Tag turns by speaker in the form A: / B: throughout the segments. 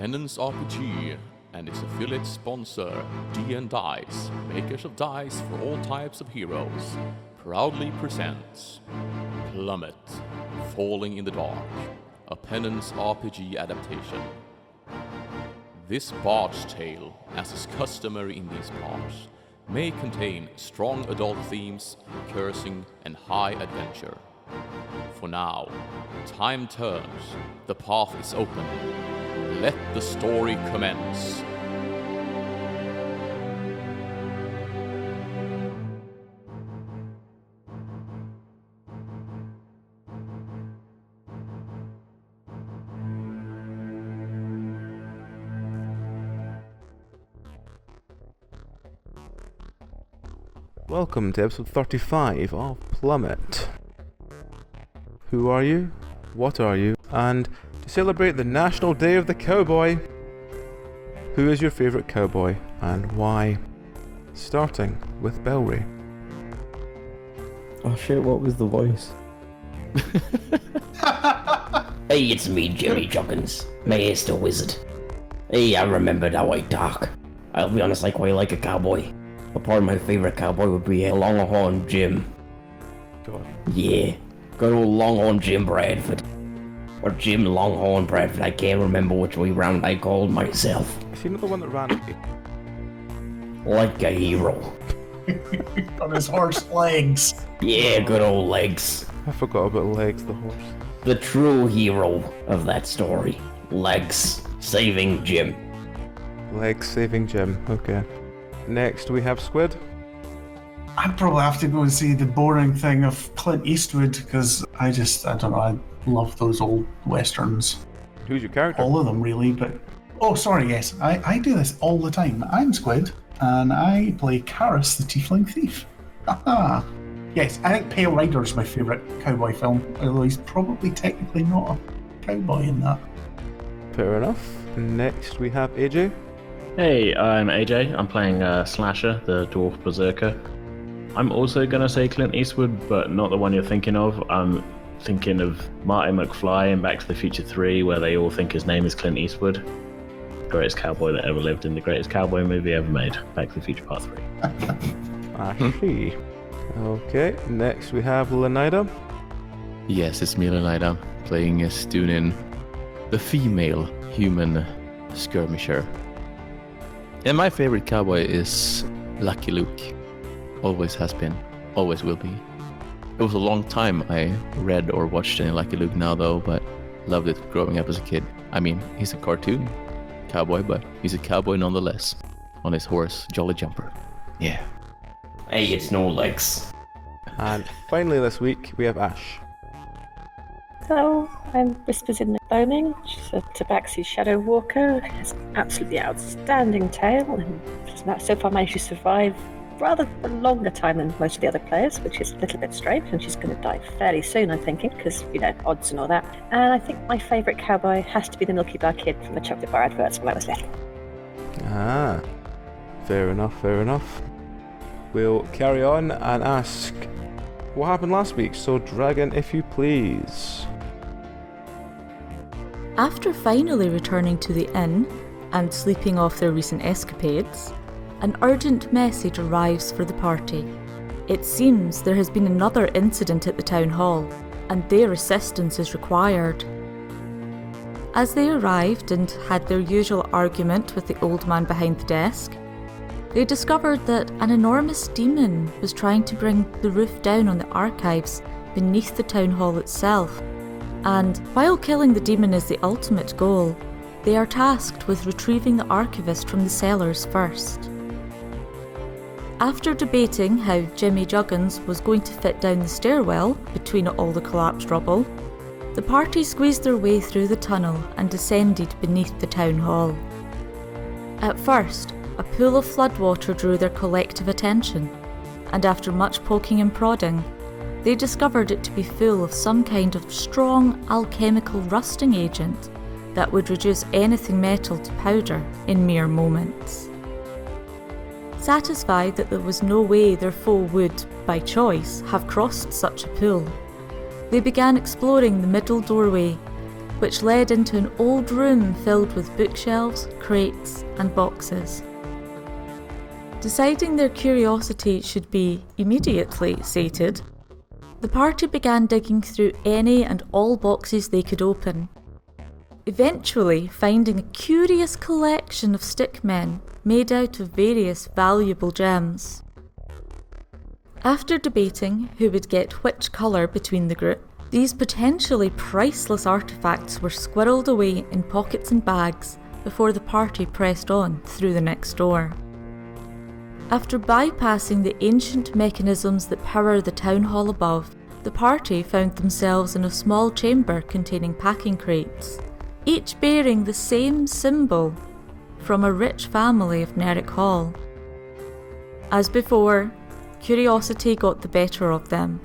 A: Penance RPG and its affiliate sponsor, D&Dice, makers of dice for all types of heroes, proudly presents Plummet, Falling in the Dark, a Penance RPG adaptation. This bard's tale, as is customary in these parts, may contain strong adult themes, cursing, and high adventure. For now, time turns, the path is open. Let the story commence.
B: Welcome to episode 35 of Plummet. Who are you? What are you? And to celebrate the National Day of the Cowboy, who is your favourite cowboy and why? Starting with Belry.
C: Oh shit, what was the voice?
D: Hey, it's me, Jerry Juggins, Master Wizard. Hey, I remembered how I talk. I'll be honest, I quite like a cowboy. But probably my favourite cowboy would be a Longhorn Jim.
B: God.
D: Yeah, good old Longhorn Jim Bradford. Or Jim Longhorn Bradford, I can't remember which way round I called myself.
B: Is he not the one that ran away?
D: Like a hero.
E: On his horse legs.
D: Yeah, good old legs.
B: I forgot about Legs, the horse.
D: The true hero of that story. Legs, saving Jim.
B: Legs saving Jim, okay. Next we have Squid.
E: I'd probably have to go and see the boring thing of Clint Eastwood, because I don't know, I love those old westerns.
B: Who's your character?
E: All of them, really, but... Oh, sorry, yes, I do this all the time. I'm Squid, and I play Karis, the Tiefling Thief. Haha. Yes, I think Pale Rider is my favourite cowboy film, although he's probably technically not a cowboy in that.
B: Fair enough. Next we have AJ.
F: Hey, I'm AJ. I'm playing Slasher, the Dwarf Berserker. I'm also going to say Clint Eastwood, but not the one you're thinking of. I'm thinking of Marty McFly in Back to the Future 3, where they all think his name is Clint Eastwood. Greatest cowboy that ever lived in the greatest cowboy movie ever made, Back to the Future Part 3.
B: I see. Okay, next we have Lenida.
A: Yes, it's me, Lenida, playing as Stunin, the female human skirmisher. And my favorite cowboy is Lucky Luke. Always has been, always will be. It was a long time I read or watched any Lucky Luke now though, but loved it growing up as a kid. I mean, he's a cartoon cowboy, but he's a cowboy nonetheless. On his horse, Jolly Jumper. Yeah.
D: Hey, it's no legs.
B: And finally this week we have Ash.
G: Hello, I'm Whispers in the Boning. She's a Tabaxi Shadow Walker. Has an absolutely outstanding tale, and has so far managed to survive rather a longer time than most of the other players, which is a little bit strange, and she's going to die fairly soon, I'm thinking, because, odds and all that. And I think my favourite cowboy has to be the Milky Bar Kid from the chocolate bar adverts when I was little.
B: Ah, fair enough, fair enough. We'll carry on and ask what happened last week, so Dragon, if you please.
H: After finally returning to the inn and sleeping off their recent escapades, an urgent message arrives for the party. It seems there has been another incident at the town hall, and their assistance is required. As they arrived and had their usual argument with the old man behind the desk, they discovered that an enormous demon was trying to bring the roof down on the archives beneath the town hall itself. And while killing the demon is the ultimate goal, they are tasked with retrieving the archivist from the cellars first. After debating how Jimmy Juggins was going to fit down the stairwell between all the collapsed rubble, the party squeezed their way through the tunnel and descended beneath the town hall. At first, a pool of floodwater drew their collective attention, and after much poking and prodding, they discovered it to be full of some kind of strong alchemical rusting agent that would reduce anything metal to powder in mere moments. Satisfied that there was no way their foe would, by choice, have crossed such a pool, they began exploring the middle doorway, which led into an old room filled with bookshelves, crates, and boxes. Deciding their curiosity should be immediately sated, the party began digging through any and all boxes they could open, eventually finding a curious collection of stickmen made out of various valuable gems. After debating who would get which colour between the group, these potentially priceless artefacts were squirreled away in pockets and bags before the party pressed on through the next door. After bypassing the ancient mechanisms that power the town hall above, the party found themselves in a small chamber containing packing crates, each bearing the same symbol from a rich family of Nerrick Hall. As before, curiosity got the better of them,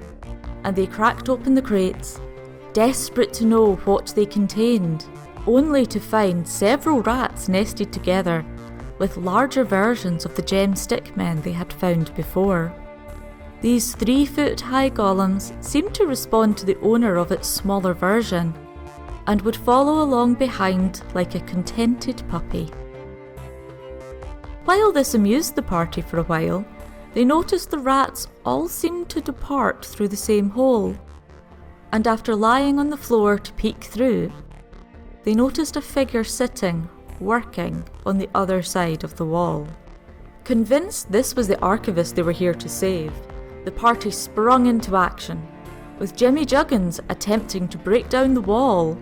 H: and they cracked open the crates, desperate to know what they contained, only to find several rats nested together with larger versions of the gem stickmen they had found before. These 3-foot-high golems seemed to respond to the owner of its smaller version, and would follow along behind like a contented puppy. While this amused the party for a while, they noticed the rats all seemed to depart through the same hole, and after lying on the floor to peek through, they noticed a figure sitting, working on the other side of the wall. Convinced this was the archivist they were here to save, the party sprung into action, with Jimmy Juggins attempting to break down the wall,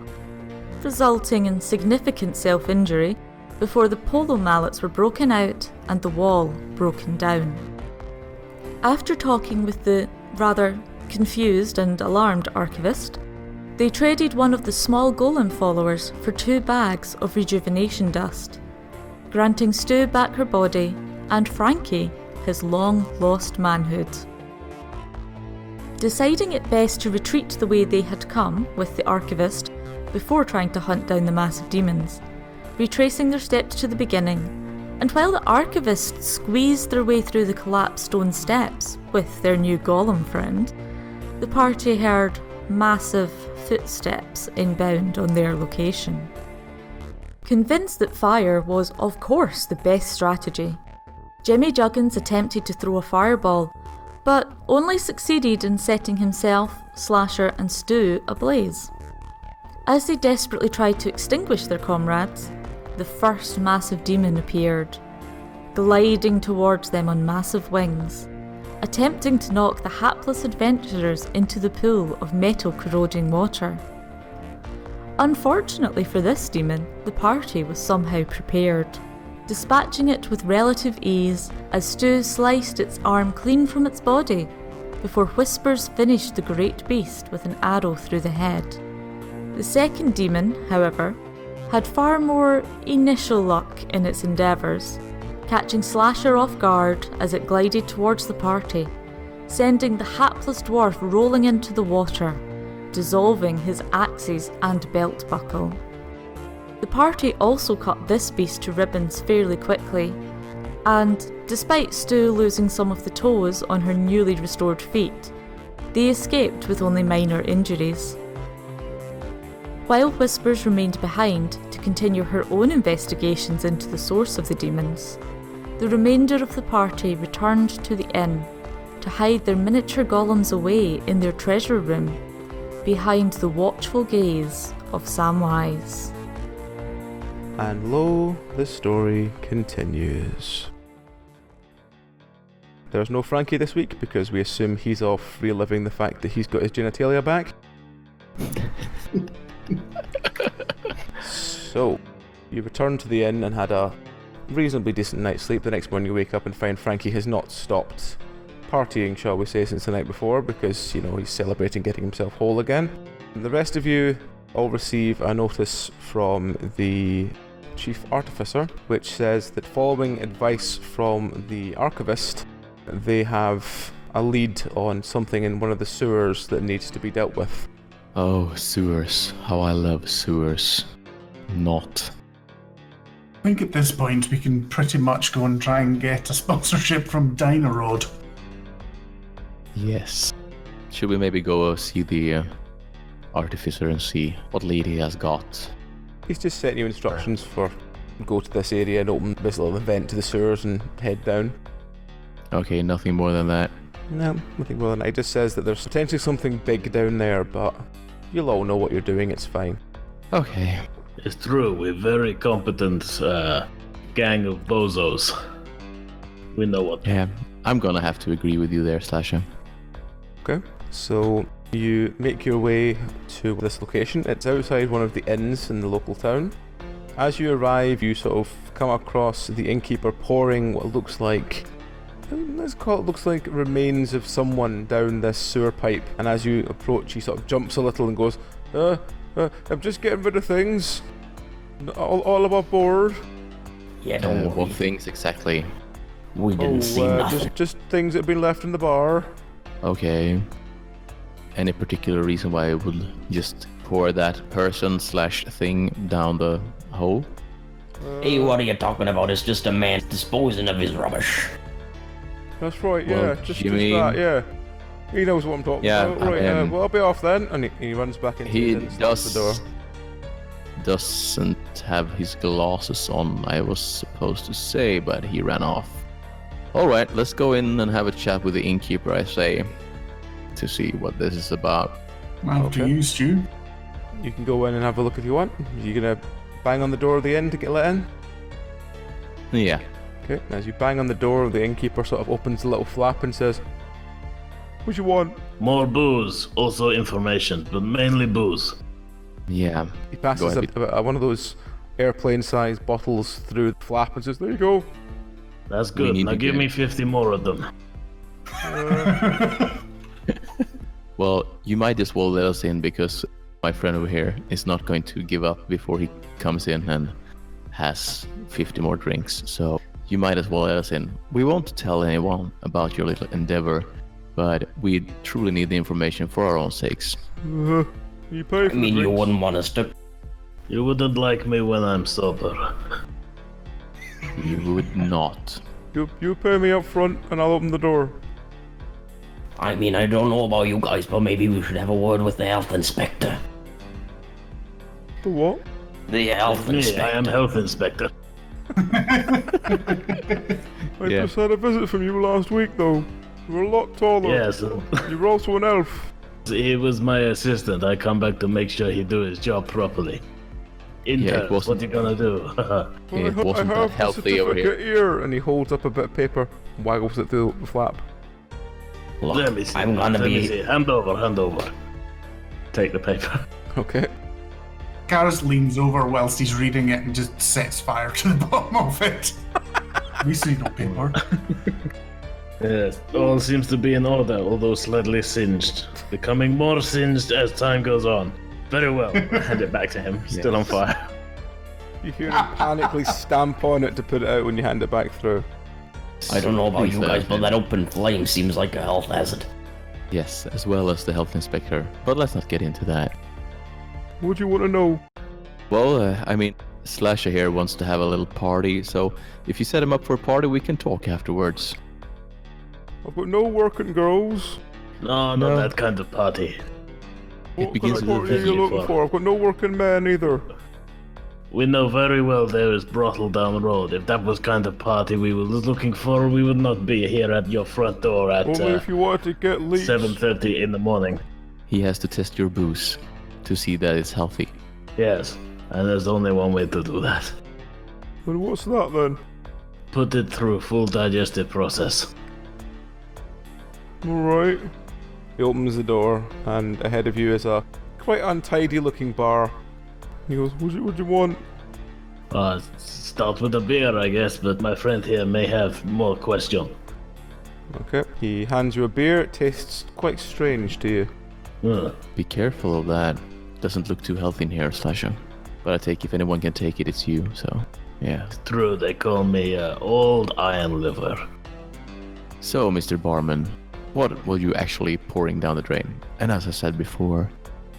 H: resulting in significant self-injury before the polo mallets were broken out and the wall broken down. After talking with the rather confused and alarmed archivist, they traded one of the small golem followers for 2 bags of rejuvenation dust, granting Stu back her body and Frankie his long-lost manhood. Deciding it best to retreat the way they had come with the archivist before trying to hunt down the massive demons, retracing their steps to the beginning, and while the archivists squeezed their way through the collapsed stone steps with their new golem friend, the party heard massive footsteps inbound on their location. Convinced that fire was of course the best strategy, Jimmy Juggins attempted to throw a fireball, but only succeeded in setting himself, Slasher and Stu ablaze. As they desperately tried to extinguish their comrades, the first massive demon appeared, gliding towards them on massive wings, attempting to knock the hapless adventurers into the pool of metal-corroding water. Unfortunately for this demon, the party was somehow prepared, dispatching it with relative ease as Stu sliced its arm clean from its body before Whispers finished the great beast with an arrow through the head. The second demon, however, had far more initial luck in its endeavours, catching Slasher off guard as it glided towards the party, sending the hapless dwarf rolling into the water, dissolving his axes and belt buckle. The party also cut this beast to ribbons fairly quickly, and despite Stu losing some of the toes on her newly restored feet, they escaped with only minor injuries. While Whispers remained behind to continue her own investigations into the source of the demons, the remainder of the party returned to the inn to hide their miniature golems away in their treasure room, behind the watchful gaze of Samwise.
B: And lo, the story continues. There's no Frankie this week because we assume he's off reliving the fact that he's got his genitalia back. So, you return to the inn and had a reasonably decent night's sleep. The next morning you wake up and find Frankie has not stopped partying, shall we say, since the night before because, he's celebrating getting himself whole again. And the rest of you all receive a notice from the Chief Artificer, which says that following advice from the Archivist, they have a lead on something in one of the sewers that needs to be dealt with.
A: Oh, sewers. How I love sewers. Not.
E: I think at this point we can pretty much go and try and get a sponsorship from Dynarod.
A: Yes. Should we maybe go see the artificer and see what lead he has got.
B: He's just setting you instructions for go to this area and open this little vent to the sewers and head down.
A: Okay, nothing more than that.
B: No, nothing more than that. He just says that there's potentially something big down there, but you'll all know what you're doing, it's fine.
A: Okay.
F: It's true, we're very competent gang of bozos. We know what.
A: Yeah, I'm gonna have to agree with you there, Slasher.
B: Okay, so you make your way to this location. It's outside one of the inns in the local town. As you arrive, you sort of come across the innkeeper pouring what looks like, looks like remains of someone down this sewer pipe. And as you approach, he sort of jumps a little and goes, I'm just getting rid of things. All above board.
D: Yeah, don't worry.
A: What things exactly?
D: We didn't see nothing.
B: Just things that have been left in the bar.
A: Okay. Any particular reason why I would just pour that person/thing down the hole?
D: Hey, what are you talking about? It's just a man disposing of his rubbish.
B: That's right,
A: Well,
B: yeah. Just
A: Jimmy-
B: that, yeah. He knows what I'm talking about. Right, well, I'll be off then. And he runs back into
A: He
B: the inn and slams the door.
A: doesn't have his glasses on, I was supposed to say, but he ran off. Alright, let's go in and have a chat with the innkeeper, I say, to see what this is about.
E: After you, Stu.
B: You can go in and have a look if you want. You gonna bang on the door of the inn to get let in?
A: Yeah.
B: Okay, as you bang on the door, the innkeeper sort of opens a little flap and says, what you want?
F: More booze, also information, but mainly booze.
A: Yeah.
B: He passes
A: Go ahead.
B: one of those airplane-sized bottles through the flap and says, there you go.
F: That's
A: We
F: good.
A: need
F: Now
A: to
F: give
A: get-
F: me 50 more of them.
A: Well, you might as well let us in because my friend over here is not going to give up before he comes in and has 50 more drinks. So you might as well let us in. We won't tell anyone about your little endeavor, but we truly need the information for our own sakes.
B: You pay
D: I
B: for
D: mean,
B: the
D: you
B: drinks.
D: wouldn't want us to.
F: You wouldn't like me when I'm sober.
A: You would not.
B: You pay me up front and I'll open the door.
D: I mean, I don't know about you guys, but maybe we should have a word with the health inspector.
B: The what?
D: The health
F: Me,
D: inspector.
F: I am health inspector.
B: I
A: Yeah.
B: just had a visit from you last week though. You were a lot taller.
F: Yes,
B: You were also an elf.
F: he was my assistant. I come back to make sure he do his job properly. Interns,
A: wasn't-
F: what you gonna do?
A: It
B: I
A: wasn't that
B: have the
A: healthy over here.
B: certificate here. And he holds up a bit of paper, waggles it through the flap.
D: Look,
F: Let me see.
D: I'm gonna
F: Let me
D: be.
F: see. Hand over. Take the paper.
B: Okay.
E: Garrus leans over whilst he's reading it and just sets fire to the bottom of it. We see no paper.
F: Yes, all seems to be in order, although slightly singed. Becoming more singed as time goes on. Very well. Hand it back to him. Still on fire.
B: You hear him panically stamp on it to put it out when you hand it back through.
D: I don't know about
A: Please
D: you
A: let
D: guys,
A: us
D: but
A: in.
D: that open flame seems like a health hazard.
A: Yes, as well as the health inspector. But let's not get into that.
B: What do you want to know?
A: Well, I mean, Slasher here wants to have a little party, so if you set him up for a party, we can talk afterwards.
B: I've got no working girls.
F: No,
A: No.
F: not that kind of party.
B: What kind
A: begins
B: of
A: with a
B: party are
A: V
B: you looking
F: for.
B: for? I've got no working men either.
F: We know very well there is brothel down the road. If that was kind of party we were looking for, we would not be here at your front door at
B: Only if you wanted to get leaks.
F: 7:30 in the morning.
A: He has to test your booze to see that it's healthy.
F: Yes, and there's only one way to do that.
B: And what's that then?
F: Put it through full digestive process.
B: Alright. He opens the door, and ahead of you is a quite untidy looking bar. He goes, what do you want?
F: Start with a beer, I guess, but my friend here may have more question.
B: Okay. He hands you a beer. It tastes quite strange to you.
A: Be careful of that. Doesn't look too healthy in here, Slasher. But I take if anyone can take it, it's you, so yeah.
F: True, they call me Old Iron Liver.
A: So, Mr. Barman, what were you actually pouring down the drain? And as I said before,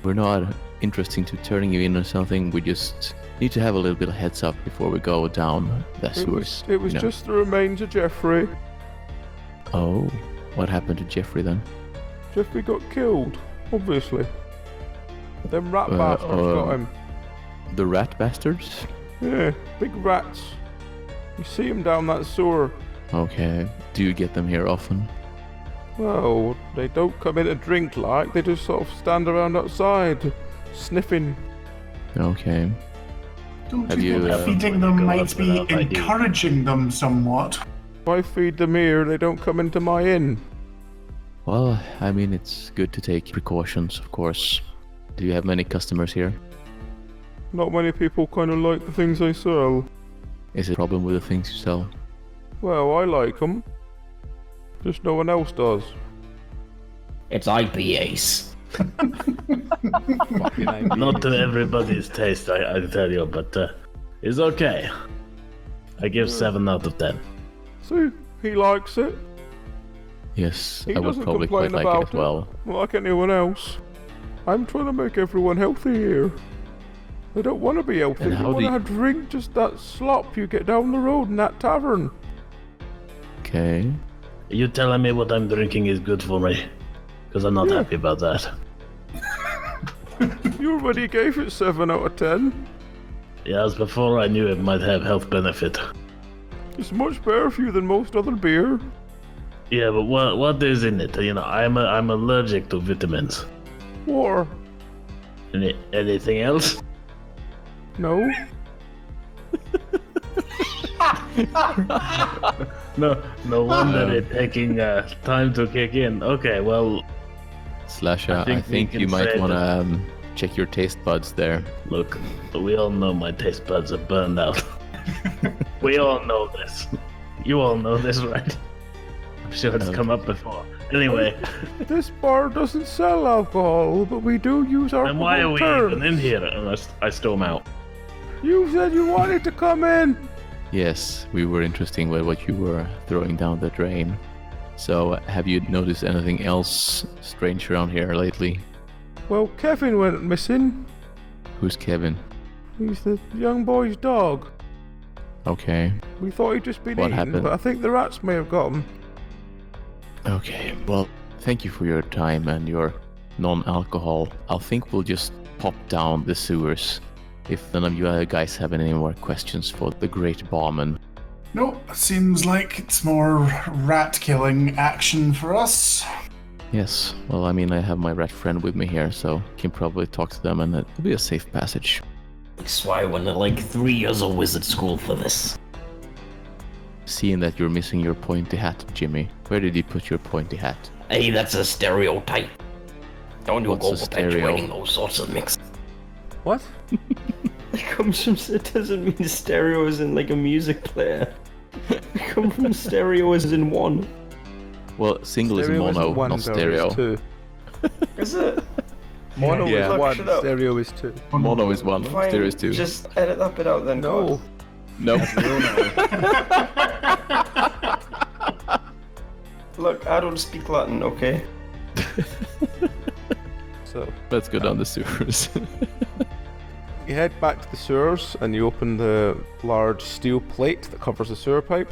A: we're not interested to turning you in or something, we just need to have a little bit of heads up before we go down the sewers.
B: It was
A: you know.
B: just the remains of Jeffrey.
A: Oh, what happened to Jeffrey then?
B: Jeffrey got killed, obviously. Them rat bastards got him.
A: The rat bastards?
B: Yeah, big rats. You see them down that sewer.
A: Okay. Do you get them here often?
B: Well, they don't come in to drink like, they just sort of stand around outside, sniffing.
A: Okay.
E: Don't
A: Have
E: you
A: you,
E: think feeding them
F: go
E: might
F: up
E: be
F: without ID?
E: encouraging them somewhat?
B: If I feed them here, they don't come into my inn.
A: Well, I mean, it's good to take precautions, of course. Do you have many customers here?
B: Not many people kind of like the things I sell.
A: Is it a problem with the things you sell?
B: Well, I like them. Just no one else does.
D: It's IPAs.
F: Not to everybody's taste, I tell you, but it's okay. I give 7 out of 10.
B: See, he likes it.
A: Yes,
B: He
A: I would
B: doesn't
A: probably quite
B: complain
A: like it
B: about
A: as well.
B: Like anyone else. I'm trying to make everyone healthy here. They don't want to be healthy.
A: And
B: They
A: how
B: want
A: do
B: to drink just that slop you get down the road in that tavern.
A: Okay.
F: You telling me what I'm drinking is good for me? Because I'm not happy about that.
B: You already gave it 7 out of 10.
F: Yes, before I knew it might have health benefit.
B: It's much better for you than most other beer.
F: Yeah, but what is in it? You know, I'm allergic to vitamins.
B: Water.
F: Anything else?
B: No.
F: No wonder it's taking time to kick in. Okay, well,
A: Slasher,
F: I
A: I
F: think
A: think,
F: we
A: you
F: can
A: might
F: say
A: want to check your taste buds there.
F: look, we all know my taste buds are burned out. We all know this. You all know this, right? I'm sure it's come up before. Anyway,
B: This bar doesn't sell alcohol, but we do use our
F: then why are we
B: terms.
F: even in here? And I storm out.
B: You said you wanted to come in.
A: Yes, we were interested with what you were throwing down the drain. So, have you noticed anything else strange around here lately?
B: Well, Kevin went missing.
A: Who's Kevin?
B: He's the young boy's dog.
A: Okay.
B: We thought he'd just been
A: What
B: eaten,
A: happened?
B: but I think the rats may have got him.
A: Okay, well, thank you for your time and your non-alcohol. I think we'll just pop down the sewers if none of you guys have any more questions for the great barman.
E: Nope, seems like it's more rat killing action for us.
A: Yes, well, I mean, I have my rat friend with me here, so can probably talk to them and it'll be a safe passage.
D: That's why I went to like 3 years of wizard school for this.
A: Seeing that you're missing your pointy hat, Jimmy, where did you put your pointy hat?
D: Hey, that's a stereotype. Don't you
A: What's
D: go
A: a stereo?
D: perpetuating those sorts of mix.
B: What?
C: It comes from. It doesn't mean stereo as in like a music player. It comes from stereo as in one.
A: Well, single
B: Stereo
A: is mono,
B: isn't one,
A: not
B: though,
A: stereo.
B: it's 2.
C: Is it?
B: Mono
A: Yeah.
B: is 1,
C: Shut up.
B: stereo is 2.
A: Mono is one,
C: Fine,
A: stereo is two.
C: just edit that bit out then.
B: No.
A: Nope.
C: Look, I don't speak Latin, okay?
B: So,
A: Let's go down the sewers.
B: you head back to the sewers and you open the large steel plate that covers the sewer pipe.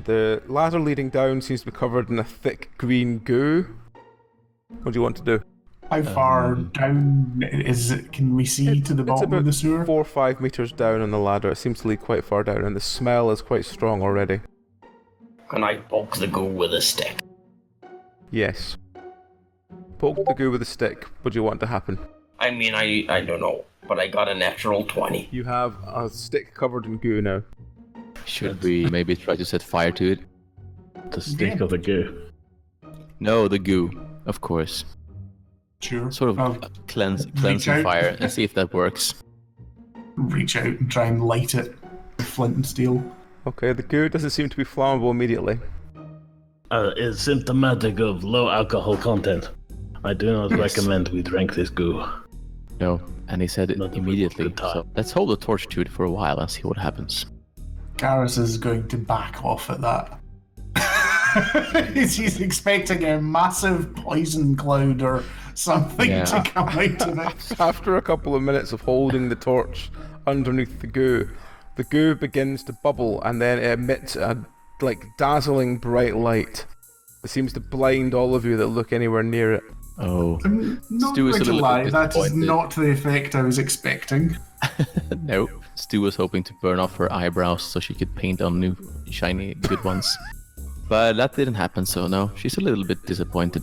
B: The ladder leading down seems to be covered in a thick green goo. What do you want to do?
E: How far down is it? Can we see to the
B: It's
E: bottom
B: about
E: of the sewer?
B: 4 or 5 meters down on the ladder. It seems to lead quite far down, and the smell is quite strong already.
D: Can I poke the goo with a stick?
B: Yes. Poke the goo with a stick. What do you want to happen?
D: I mean, I don't know, but I got a natural 20.
B: You have a stick covered in goo now.
A: Should we maybe try to set fire to it?
F: The stick of the goo.
A: No, the goo, of course.
E: Sure.
A: Sort of
E: I'll
A: cleansing
E: out.
A: fire and see if that works.
E: reach out and try and light it with flint and steel.
B: Okay, the goo doesn't seem to be flammable immediately.
F: It's symptomatic of low alcohol content. I do not recommend we drink this goo.
A: No, and he said it
F: Not
A: immediately.
F: good time.
A: So let's hold a torch to it for a while and see what happens.
E: Garrus is going to back off at that. He's expecting a massive poison cloud or something
A: Yeah.
E: to come out of it.
B: After a couple of minutes of holding the torch underneath the goo begins to bubble and then it emits a dazzling bright light. It seems to blind all of you that look anywhere near it.
A: Oh,
E: I'm not
A: Stu is
E: going
A: a
E: to
A: little
E: lie,
A: bit
E: that is
A: disappointed.
E: not the effect I was expecting.
A: no. Stu was hoping to burn off her eyebrows so she could paint on new, shiny, good ones. But that didn't happen, so no, she's a little bit disappointed.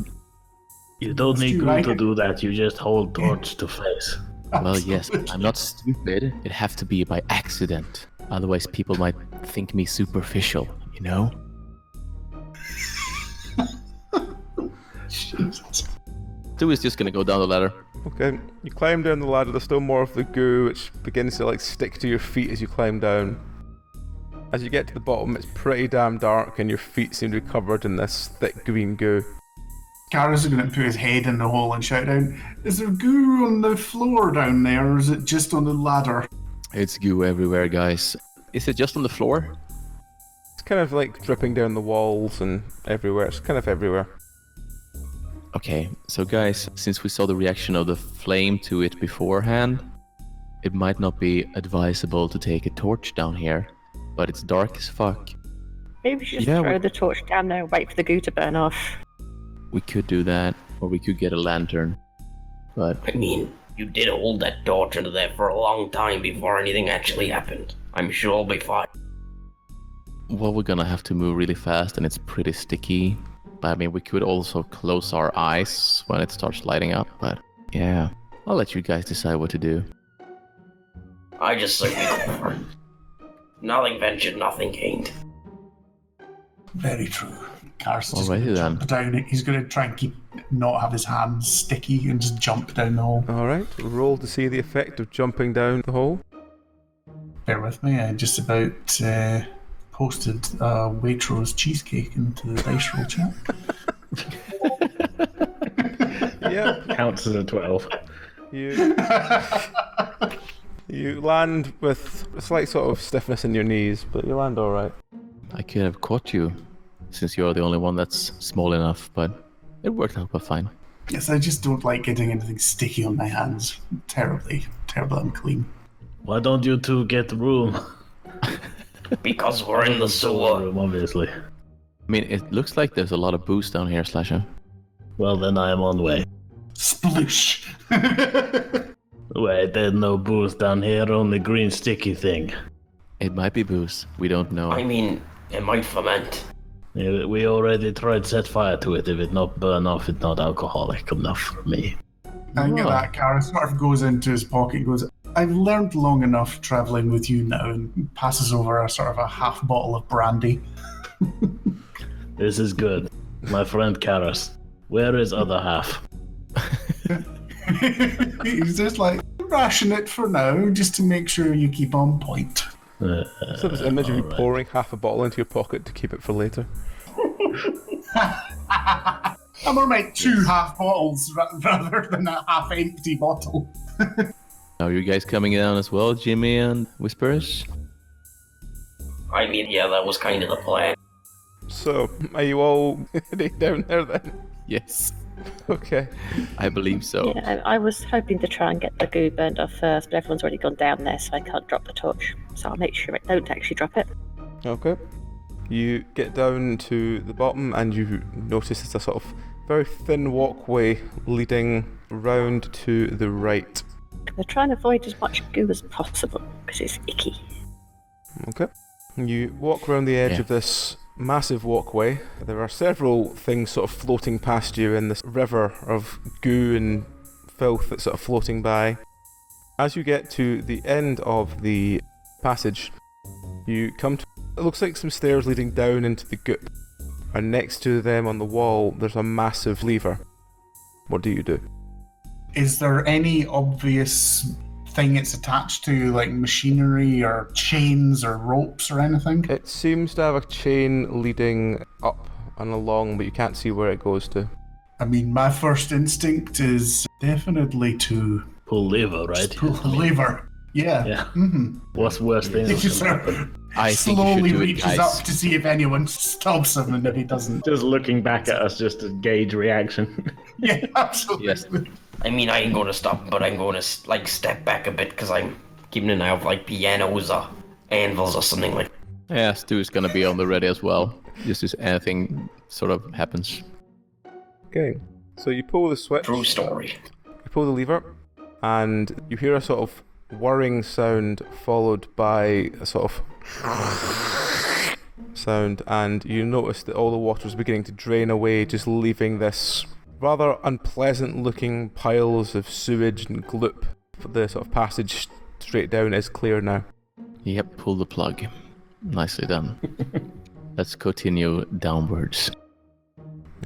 F: You don't need
E: Stu,
F: glue
E: I-
F: to do that, you just hold torch to face.
A: Well, yes, I'm not stupid. It have to be by accident. Otherwise, people might think me superficial, you know?
E: Jesus.
A: Stu is just gonna go down the ladder.
B: Okay, you climb down the ladder. There's still more of the goo, which begins to like stick to your feet as you climb down. As you get to the bottom, it's pretty damn dark, and your feet seem to be covered in this thick green goo.
E: Garrus is going to put his head in the hole and shout out, is there goo on the floor down there, or is it just on the ladder?
A: It's goo everywhere, guys. Is it just on the floor?
B: It's kind of like dripping down the walls and everywhere. It's kind of everywhere.
A: Okay, so guys, since we saw the reaction of the flame to it beforehand, it might not be advisable to take a torch down here, but it's dark as fuck.
G: Maybe we should just
A: Yeah,
G: throw the torch down there and wait for the goo to burn off.
A: We could do that, or we could get a lantern. But
D: I mean, you did hold that torch under there for a long time before anything actually happened. I'm sure I'll be fine.
A: well, we're gonna have to move really fast, and it's pretty sticky. But I mean, we could also close our eyes when it starts lighting up. But yeah, I'll let you guys decide what to do.
D: I just say we go for it. Nothing ventured, nothing gained.
E: Very true. Garrus is just
A: Alrighty
E: going to
A: then.
E: jump down. He's going to try and not have his hands sticky and just jump down the hole.
B: Alright, roll to see the effect of jumping down the hole.
E: Bear with me, I just about posted Waitrose cheesecake into the dice roll chat.
B: Yep,
F: Counts as a 12.
B: you land with a slight sort of stiffness in your knees, but you land alright.
A: I could have caught you, since you're the only one that's small enough, but it worked out fine.
E: Yes, I just don't like getting anything sticky on my hands. Terribly unclean.
F: Why don't you two get room?
D: Because we're in the sewer.
F: Room, obviously.
A: I mean, it looks like there's a lot of booze down here, Slasher.
F: Well, then I am on way.
E: Sploosh!
F: Wait, there's no booze down here, only green sticky thing.
A: It might be booze. We don't know.
D: I mean, it might ferment.
F: Yeah, we already tried set fire to it. If it not burn off, it's not alcoholic enough for me.
E: I get that, Garrus sort of goes into his pocket and goes, I've learned long enough travelling with you now, and passes over a sort of a half bottle of brandy.
F: This is good. My friend Karas. Where is other half?
E: He's just like, ration it for now, just to make sure you keep on point.
B: So this image of you
F: alright.
B: pouring half a bottle into your pocket to keep it for later.
E: I'm gonna make 2 half bottles rather than a half empty bottle.
A: Are you guys coming down as well, Jimmy and Whispers?
D: I mean, yeah, that was kind of the plan.
B: So, are you all heading down there then?
A: Yes,
B: Okay.
A: I believe so.
G: Yeah, I was hoping to try and get the goo burned off first, but everyone's already gone down there, so I can't drop the torch. So I'll make sure I don't actually drop it.
B: Okay. You get down to the bottom and you notice it's a sort of very thin walkway leading round to the right.
G: We're trying to avoid as much goo as possible, because it's icky.
B: Okay. You walk around the edge
A: Yeah.
B: of this massive walkway. There are several things sort of floating past you in this river of goo and filth that's sort of floating by. As you get to the end of the passage, you come to, it looks like some stairs leading down into the goop. And next to them on the wall, there's a massive lever. What do you do?
E: Is there any obvious thing it's attached to, like machinery or chains or ropes or anything?
B: It seems to have a chain leading up and along, but you can't see where it goes to.
E: I mean, my first instinct is definitely to
F: Pull lever, right?
E: just pull the lever. Yeah.
F: Yeah.
E: Mm-hmm.
F: What's worse thing
E: He
F: that
E: just
F: can happen?
A: I think you
E: slowly
A: should do it,
E: reaches
A: guys.
E: up to see if anyone stops him, and if he doesn't,
F: Just looking back at us just to gauge reaction.
E: yeah, absolutely.
A: Yes.
D: I mean, I ain't gonna stop, but I'm gonna, like, step back a bit, because I'm keeping an eye out, like, pianos or anvils or something like that.
A: Yeah, Stu's gonna be on the ready as well, just if anything sort of happens.
B: Okay. So you pull the switch.
D: True story.
B: You pull the lever, and you hear a sort of whirring sound followed by a sort of sound, and you notice that all the water is beginning to drain away, just leaving this rather unpleasant looking piles of sewage and gloop. The sort of passage straight down is clear now.
A: Yep, pull the plug. Nicely done. Let's continue downwards.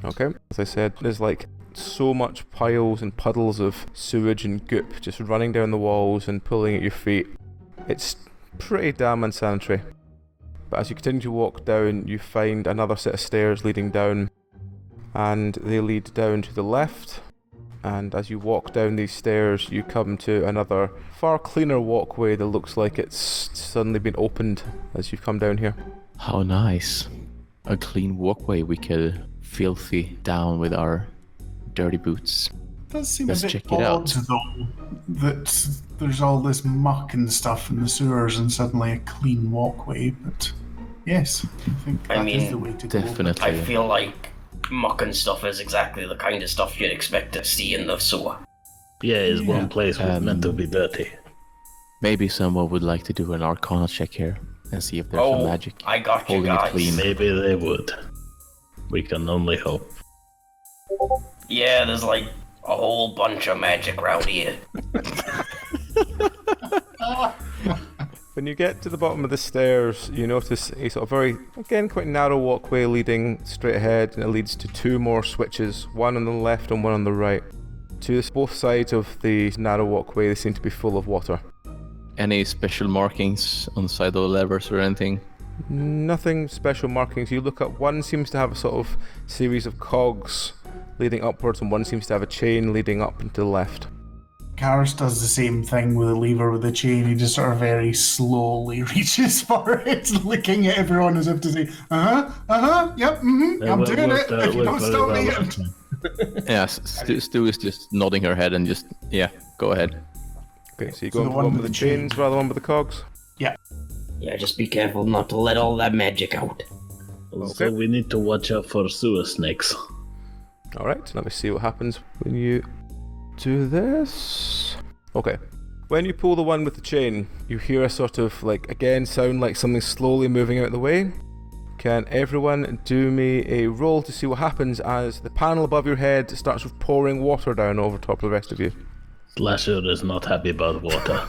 B: Okay, as I said, there's like so much piles and puddles of sewage and goop just running down the walls and pulling at your feet. It's pretty damn unsanitary. But as you continue to walk down, you find another set of stairs leading down, and they lead down to the left. And as you walk down these stairs, you come to another far cleaner walkway that looks like it's suddenly been opened as you've come down here.
A: How nice. A clean walkway we could filthy down with our dirty boots.
E: Does seem
A: Let's
E: a bit
A: check it out.
E: odd, though, that there's all this muck and stuff in the sewers and suddenly a clean walkway, but yes, I think that is the way to go.
A: Definitely.
D: I feel like muck and stuff is exactly the kind of stuff you'd expect to see in the sewer.
F: Yeah, it's one place was meant to be dirty.
A: Maybe someone would like to do an Arcana check here and see if there's some magic
D: I got you
A: holding
D: guys.
A: it clean.
F: Maybe they would. We can only hope.
D: Yeah, there's like a whole bunch of magic around here.
B: When you get to the bottom of the stairs, you notice a sort of very, again, quite narrow walkway leading straight ahead, and it leads to two more switches, one on the left and one on the right. To both sides of the narrow walkway, they seem to be full of water.
A: Any special markings on the side of the levers or anything?
B: Nothing special markings. You look up, one seems to have a sort of series of cogs leading upwards, and one seems to have a chain leading up and to the left.
E: Karis does the same thing with a lever with a chain. He just sort of very slowly reaches for it, looking at everyone as if to say, yep, I'm doing it. If you don't stop me.
A: Yeah, Stu is just nodding her head and just, yeah, go ahead.
B: Okay, so you go into the one with the chains rather than one with the cogs?
E: Yeah.
D: Yeah, just be careful not to let all that magic out.
F: So we need to watch out for sewer snakes.
B: Alright, let me see what happens when you do this. Okay. When you pull the one with the chain, you hear a sort of, like, again, sound like something slowly moving out of the way. Can everyone do me a roll to see what happens as the panel above your head starts with pouring water down over top of the rest of you?
F: Slasher is not happy about water.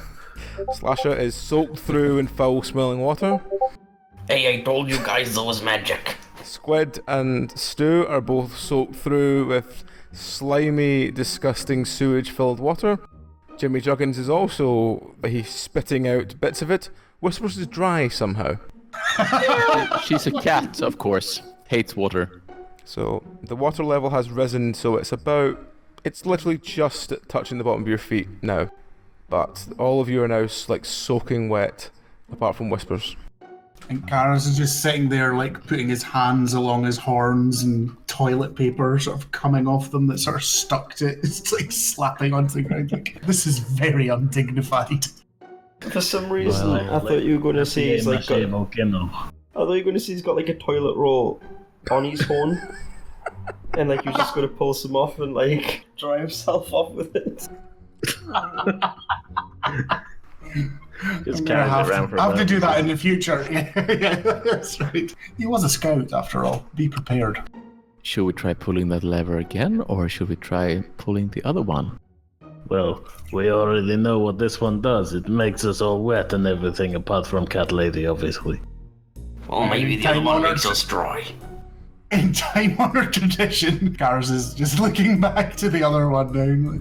B: Slasher is soaked through in foul-smelling water.
D: Hey, I told you guys there was magic.
B: Squid and Stu are both soaked through with slimy, disgusting, sewage-filled water. Jimmy Juggins is also, he's spitting out bits of it. Whispers is dry somehow.
A: She's a cat, of course. Hates water.
B: So the water level has risen, so it's literally just touching the bottom of your feet now. But all of you are now like soaking wet, apart from Whispers.
E: And Karis is just sitting there, like, putting his hands along his horns and toilet paper sort of coming off them that sort of stuck to it. It's like slapping onto the ground. Like, this is very undignified.
C: For some reason, I thought you were going to say he's like I thought you were going to say he's got like a toilet roll on his horn, and like you're just going to pull some off and like dry himself off with it.
F: Just carry it around for a
E: I have to
F: minute.
E: do that in the future. Yeah, that's right. He was a scout, after all. Be prepared.
A: Should we try pulling that lever again, or should we try pulling the other one?
F: Well, we already know what this one does. It makes us all wet and everything, apart from Cat Lady, obviously.
D: Well, maybe the other one makes us dry.
E: In time-honored tradition, Karis is just looking back to the other one now,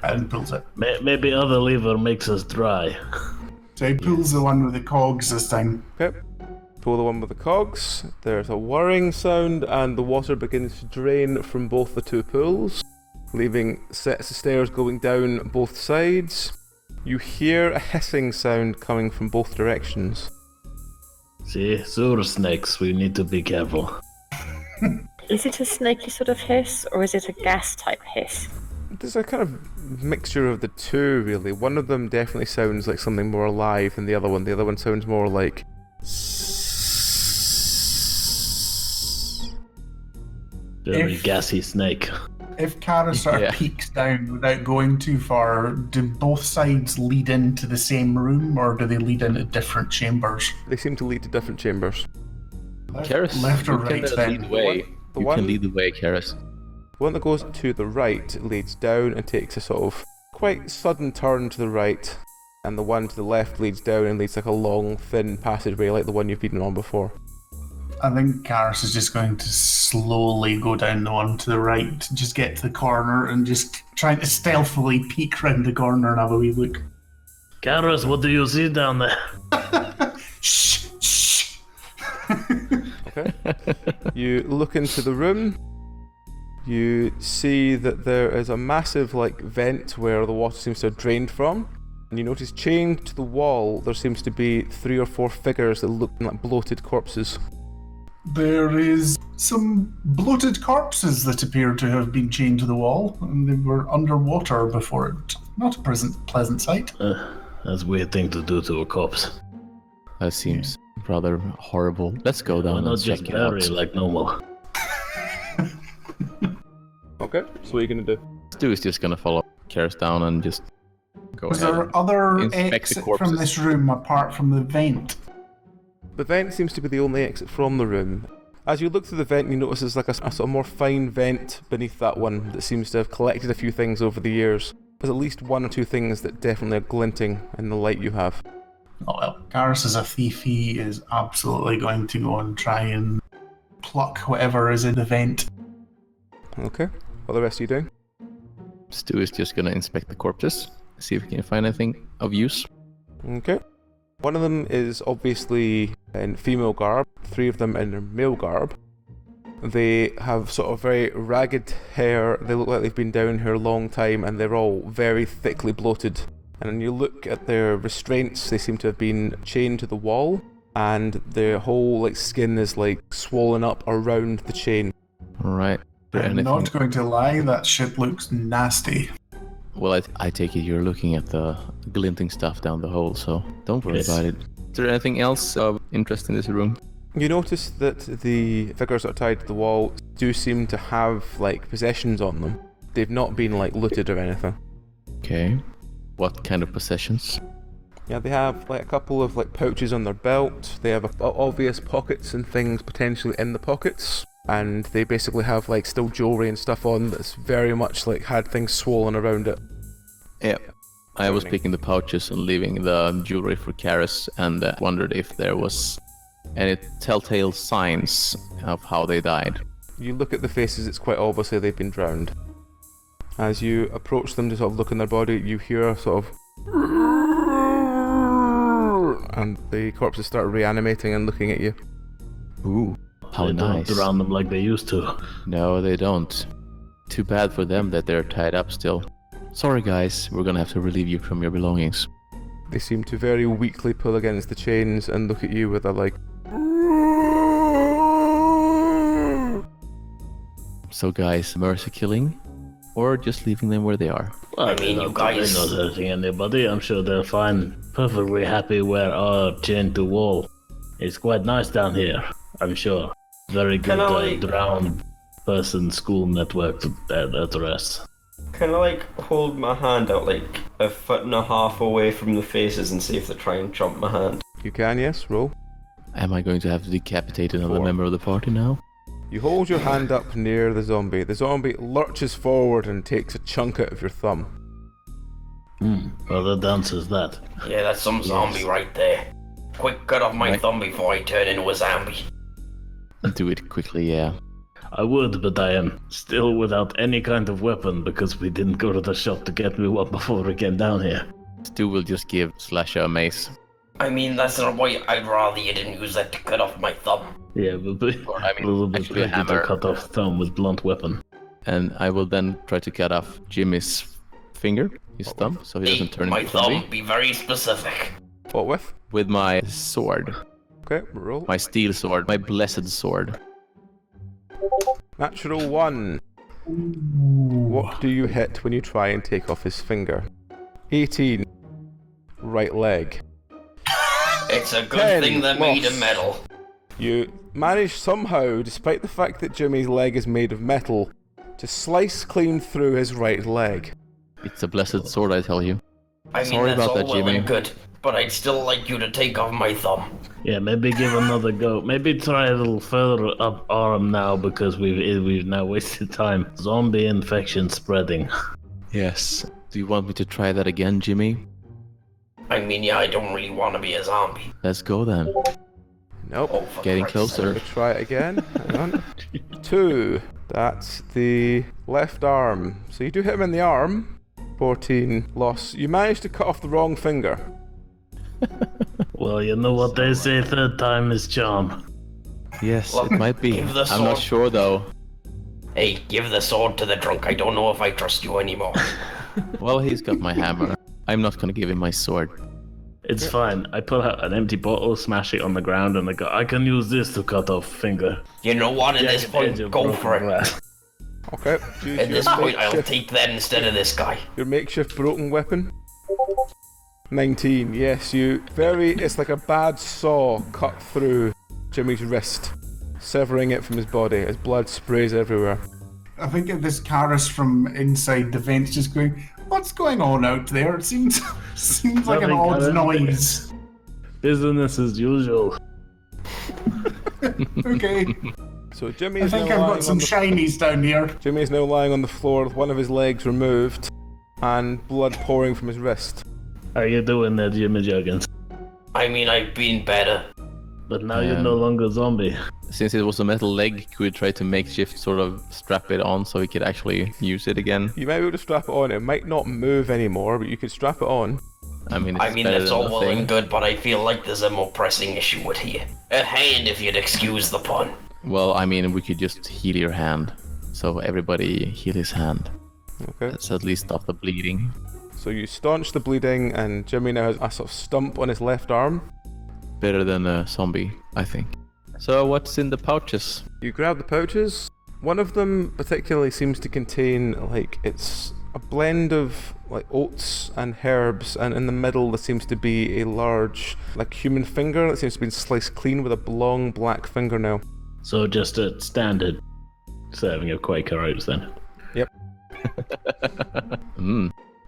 E: and pulls it.
F: Maybe other lever makes us dry.
E: So he pulls the one with the cogs this time.
B: Okay. Pull the one with the cogs. There's a whirring sound, and the water begins to drain from both the two pools, leaving sets of stairs going down both sides. You hear a hissing sound coming from both directions.
F: See, sewer snakes, we need to be careful.
G: Is it a snaky sort of hiss, or is it a gas type hiss?
B: There's a kind of mixture of the two, really. One of them definitely sounds like something more alive than the other one. The other one sounds more like...
F: Very gassy snake.
E: If Kara sort of peeks down without going too far, do both sides lead into the same room, or do they lead into different chambers?
B: They seem to lead to different chambers.
E: Left or right then?
A: Lead the way. You can lead the way, Karis.
B: The one that goes to the right leads down and takes a sort of quite sudden turn to the right, and the one to the left leads down and leads like a long, thin passageway like the one you've been on before.
E: I think Karis is just going to slowly go down the one to the right, just get to the corner and just trying to stealthily peek round the corner and have a wee look.
F: Karis, what do you see down there?
E: Shh, shh.
B: Okay. You look into the room. You see that there is a massive vent where the water seems to have drained from. And you notice chained to the wall there seems to be 3 or 4 figures that look like bloated corpses.
E: There is some bloated corpses that appear to have been chained to the wall, and they were underwater before it. Not a pleasant sight.
F: That's a weird thing to do to a corpse.
A: That seems rather horrible. Let's go down and check it out.
F: Like normal.
B: Okay, so what are you going to do?
A: Stu is just going to follow Karis down and just go
E: Was
A: ahead.
E: there other
A: Inspect the
E: exit
A: corpses.
E: from this room apart from the vent?
B: The vent seems to be the only exit from the room. As you look through the vent, you notice there's like a sort of more fine vent beneath that one that seems to have collected a few things over the years. There's at least 1 or 2 things that definitely are glinting in the light you have.
E: Oh well, Karis is a thief. He is absolutely going to go and try and pluck whatever is in the vent.
B: Okay, what are the rest of you doing?
A: Stu is just going to inspect the corpses, see if he can find anything of use.
B: Okay. One of them is obviously in female garb, 3 of them in male garb. They have sort of very ragged hair, they look like they've been down here a long time, and they're all very thickly bloated. And when you look at their restraints, they seem to have been chained to the wall, and their whole skin is swollen up around the chain.
A: Alright.
E: I'm not going to lie, that shit looks nasty.
A: Well, I take it you're looking at the glinting stuff down the hole, so don't worry about it. Is there anything else of interest in this room?
B: You notice that the figures that are tied to the wall do seem to have possessions on them. They've not been looted or anything.
A: Okay. What kind of possessions?
B: Yeah, they have a couple of pouches on their belt. They have obvious pockets and things potentially in the pockets. And they basically have still jewelry and stuff on that's very much had things swollen around it.
A: Yeah. I was picking the pouches and leaving the jewelry for Karis, and wondered if there was any telltale signs of how they died.
B: You look at the faces, it's quite obviously they've been drowned. As you approach them to sort of look in their body, you hear a sort of and the corpses start reanimating and looking at you.
A: Ooh, how
F: They
A: nice.
F: don't drown them like they used to.
A: No, they don't. Too bad for them that they're tied up still. Sorry guys, we're gonna have to relieve you from your belongings.
B: They seem to very weakly pull against the chains and look at you with a
A: So guys, mercy killing? Or just leaving them where they are?
F: Well,
D: I mean, you guys-
F: They're not hurting anybody. I'm sure they're fine. Perfectly happy where our chained to wall. It's quite nice down here, I'm sure. Very good drowned person school network at rest.
C: Can I hold my hand out 1.5 feet away from the faces and see if they try and jump my hand?
B: You can, yes, roll.
A: Am I going to have to decapitate another
B: 4.
A: member of the party now?
B: You hold your hand up near the zombie. The zombie lurches forward and takes a chunk out of your thumb.
F: Well, that answers that.
D: Yeah, that's some zombie right there. Quick, cut off my thumb before I turn into a zombie.
A: Do it quickly, yeah.
F: I would, but I am still without any kind of weapon because we didn't go to the shop to get me one before we came down here.
A: Stu will just give Slasher a mace.
D: I mean, that's not why I'd rather you didn't use that to cut off my thumb.
F: Yeah, but
A: I mean,
F: a little bit
A: actually a
F: tricky
A: hammer.
F: to cut off thumb with blunt weapon.
A: And I will then try to cut off Jimmy's finger, his thumb, so he doesn't turn
D: My
A: into a zombie.
D: thumb, be very specific.
B: What with?
A: With my sword.
B: Okay, roll.
A: My steel sword. My blessed sword.
B: Natural 1. What do you hit when you try and take off his finger? 18. Right leg.
D: It's a good
B: 10,
D: thing they're made
B: lost.
D: of metal.
B: You manage somehow, despite the fact that Jimmy's leg is made of metal, to slice clean through his right leg.
F: It's a blessed sword, I tell you.
D: I mean,
F: Sorry
D: that's
F: about
D: all
F: that,
D: well
F: Jimmy.
D: and good, but I'd still like you to take off my thumb.
F: Yeah, maybe give another go. Maybe try a little further up arm now because we've now wasted time. Zombie infection spreading. Yes. Do you want me to try that again, Jimmy?
D: I mean, yeah, I don't really want to be a zombie.
F: Let's go then.
B: Nope.
D: Oh, for
F: Getting
D: Christ's
F: closer.
B: Let's try it again. Hang on. 2. That's the left arm. So you do hit him in the arm. 14 loss. You managed to cut off the wrong finger.
F: Well, you know what they say, third time is charm. Yes,
D: Look,
F: it might be.
D: give the
F: I'm not
D: sword.
F: sure though.
D: Hey, give the sword to the drunk. I don't know if I trust you anymore.
F: Well, he's got my hammer. I'm not gonna give him my sword. It's fine. I pull out an empty bottle, smash it on the ground, and I go, I can use this to cut off finger.
D: You know what? At this point, go for it.
B: Okay. Choose
D: At
B: your
D: this point, I'll
B: makeshift-
D: take that instead of this guy.
B: Your makeshift broken weapon. 19. Yes, it's like a bad saw cut through Jimmy's wrist, severing it from his body as blood sprays everywhere.
E: I think this Karis from inside the vent's just going, what's going on out there? It seems like an
F: Nothing,
E: odd
F: Karis.
E: noise.
F: Business as usual.
E: Okay.
B: So Jimmy
E: I
B: is
E: think
B: now
E: I've
B: lying
E: got some
B: on the
E: shinies down here.
B: Jimmy is now lying on the floor with one of his legs removed and blood pouring from his wrist.
F: How you doing there, Jimmy Juggins?
D: I mean, I've been better.
F: But now you're no longer a zombie. Since it was a metal leg, could we try to makeshift sort of strap it on so we could actually use it again?
B: You might be able to strap it on. It might not move anymore, but you could strap it on.
F: I mean, it's better
D: that's
F: than
D: all well
F: nothing.
D: and good, but I feel like there's a more pressing issue at hand, if you'd excuse the pun.
F: Well, I mean, we could just heal your hand. So everybody heal his hand.
B: Okay.
F: Let's at least stop the bleeding.
B: So you staunch the bleeding, and Jimmy now has a sort of stump on his left arm.
F: Better than a zombie, I think. So what's in the pouches?
B: You grab the pouches. One of them particularly seems to contain, like, it's a blend of, like, oats and herbs, and in the middle there seems to be a large, like, human finger that seems to be sliced clean with a long black fingernail.
F: So just a standard serving of Quaker oats then?
B: Yep.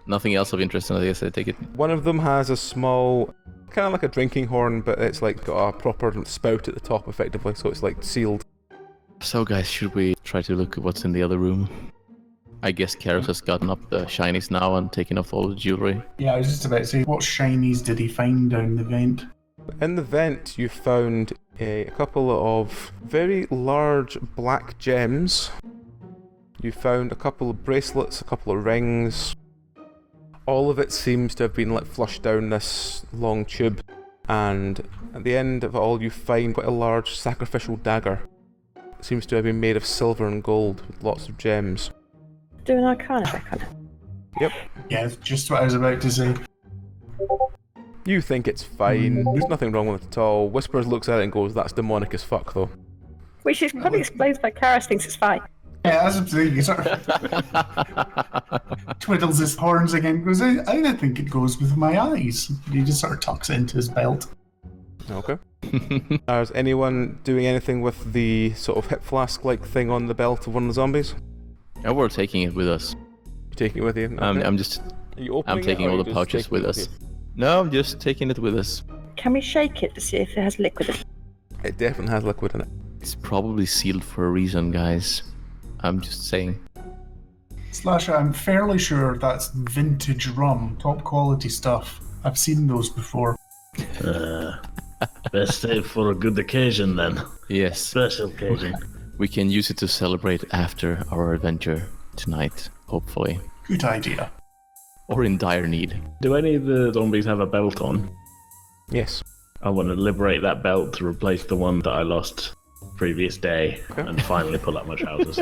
F: Nothing else of interest, I guess I take it.
B: One of them has a small, kind of like a drinking horn, but it's like got a proper spout at the top effectively, so it's like sealed.
F: So guys, should we try to look at what's in the other room? I guess Karis has gotten up the shinies now and taken off all the jewelry.
E: Yeah, I was just about to say, what shinies did he find down the vent?
B: In the vent, you found a couple of very large black gems. You found a couple of bracelets, a couple of rings. All of it seems to have been like flushed down this long tube, and at the end of it all, you find quite a large sacrificial dagger. It seems to have been made of silver and gold with lots of gems.
G: Do an arcana check on it.
B: Yep.
E: Yeah, it's just what I was about to say.
B: You think it's fine. There's nothing wrong with it at all. Whispers looks at it and goes, "That's demonic as fuck, though."
G: Which is probably explains why Karis thinks it's fine.
E: Yeah, that's absolutely. He sort of twiddles his horns again. Goes, I don't think it goes with my eyes. He just sort of tucks it into his belt.
B: Okay. Is anyone doing anything with the sort of hip flask-like thing on the belt of one of the zombies?
F: Yeah, we're taking it with us.
B: You taking it with you? Okay.
F: I'm
B: Are you
F: taking
B: opening it, or
F: all
B: are
F: the
B: you just
F: pouches
B: taking
F: with
B: it
F: us.
B: you?
F: No, I'm just taking it with us.
G: Can we shake it to see if it has liquid in it?
B: It definitely has liquid in it.
F: It's probably sealed for a reason, guys. I'm just saying.
E: Slasher, I'm fairly sure that's vintage rum, top quality stuff. I've seen those before.
F: Best save for a good occasion then. Yes. Special occasion. We can use it to celebrate after our adventure tonight, hopefully.
E: Good idea.
F: Or in dire need. Do any of the zombies have a belt on?
B: Yes.
F: I want to liberate that belt to replace the one that I lost previous day and finally pull up my trousers.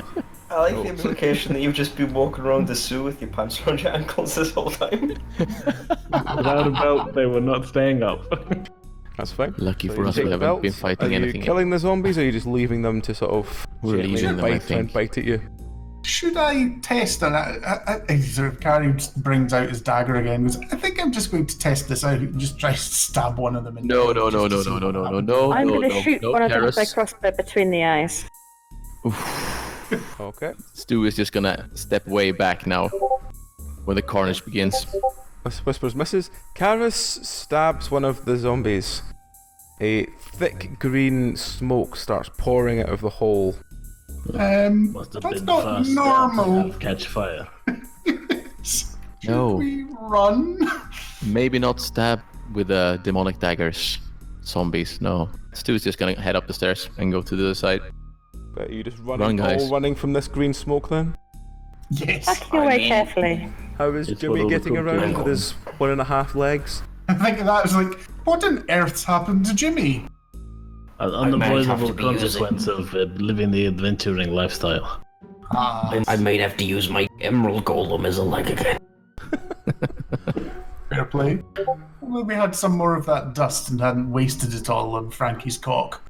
C: I like the implication that you've just been walking around the zoo with your pants around your ankles this whole time.
F: Without a belt, they were not staying up.
B: That's fine.
F: Lucky
B: So
F: for
B: you
F: us,
B: take
F: we
B: the
F: haven't
B: belts.
F: been fighting
B: Are
F: anything.
B: you killing the zombies, or are you just leaving them to sort of
F: We're
B: gently
F: leaving them, I
B: bite, try and
F: think.
B: bite at you?
E: Should I test? And I sort of Carrie brings out his dagger again. Goes, I think I'm just going to test this out and just try to stab one of them.
F: No.
G: I'm going to shoot one of them with my crossbow between the eyes.
B: Okay.
A: Stu is just gonna step way back now when the carnage begins.
B: Whispers misses. Karis stabs one of the zombies. A thick green smoke starts pouring out of the hole.
F: Must have
E: That's
F: been
E: not
F: fast
E: normal.
F: to catch fire.
E: Should
A: No.
E: we run?
A: Maybe not stab with demonic daggers. Zombies, no. Stu's just gonna head up the stairs and go to the other side.
B: But are you just
A: Run,
B: running,
A: guys.
B: all running from this green smoke then?
E: Yes.
G: Back your way carefully.
B: How is
F: It's
B: Jimmy
F: what all the
B: getting
F: cool
B: around
F: people
B: with his 1.5 legs?
E: I think of that as like, what on earth's happened to Jimmy?
F: An
D: might have
F: unavoidable
D: to be using-
F: consequence of living the adventuring lifestyle.
D: I might have to use my emerald golem as a leg again.
E: Fair play. Well, we had some more of that dust and hadn't wasted it all on Frankie's cock.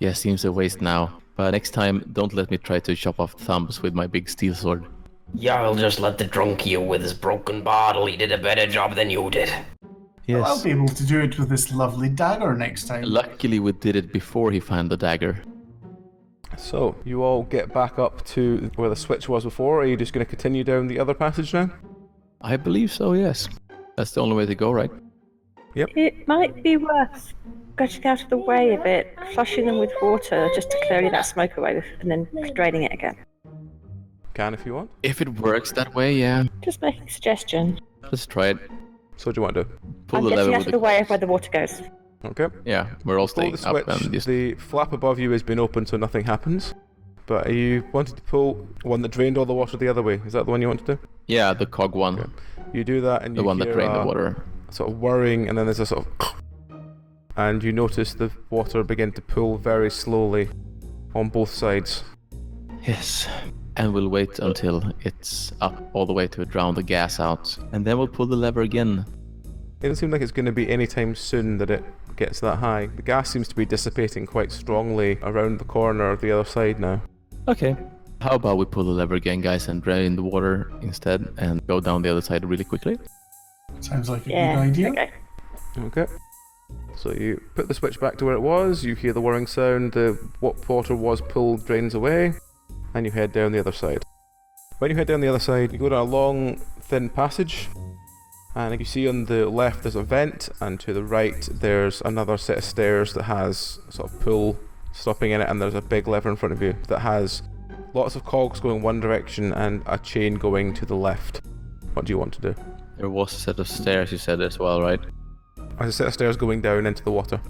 A: Yeah, seems a waste now. But next time, don't let me try to chop off thumbs with my big steel sword.
D: Yeah, I'll just let the drunk heal with his broken bottle. He did a better job than you did.
B: Yes.
E: Well, I'll be able to do it with this lovely dagger next time.
A: Luckily, we did it before he found the dagger.
B: So, you all get back up to where the switch was before, or are you just going to continue down the other passage now?
A: I believe so, yes. That's the only way to go, right?
G: It might be worth getting out of the way a bit, flushing them with water just to clear that smoke away, and then draining it again.
B: Can if you want.
A: If it works that way, yeah.
G: Just making a suggestion.
A: Let's try it.
B: So what do you want to do?
A: Pull
G: I'm
A: the
G: getting
A: lever
G: out
A: with
G: of the way of where the water goes.
B: Okay.
A: Yeah, we're all
B: Pull
A: staying
B: the
A: up
B: switch.
A: and just...
B: The flap above you has been open so nothing happens. But are you wanting to pull one that drained all the water the other way? Is that the one you want to do?
A: Yeah, the cog one.
B: Okay. You do that and
A: The
B: you
A: one that
B: hear
A: drained the
B: a
A: water.
B: sort of whirring, and then there's a sort of and you notice the water begin to pull very slowly on both sides.
A: Yes. And we'll wait until it's up all the way to drown the gas out. And then we'll pull the lever again.
B: It doesn't seem like it's going to be any time soon that it gets that high. The gas seems to be dissipating quite strongly around the corner of the other side now.
A: Okay. How about we pull the lever again, guys, and drain the water instead and go down the other side really quickly?
E: Sounds like a
G: Yeah.
E: good idea.
G: Okay.
B: Okay. So you put the switch back to where it was, you hear the whirring sound, the what water was pulled drains away, and you head down the other side. When you head down the other side, you go down a long, thin passage, and you see on the left there's a vent, and to the right there's another set of stairs that has sort of pull stopping in it, and there's a big lever in front of you that has lots of cogs going one direction and a chain going to the left. What do you want to do?
A: There was a set of stairs, you said as well, right?
B: There's a set of stairs going down into the water.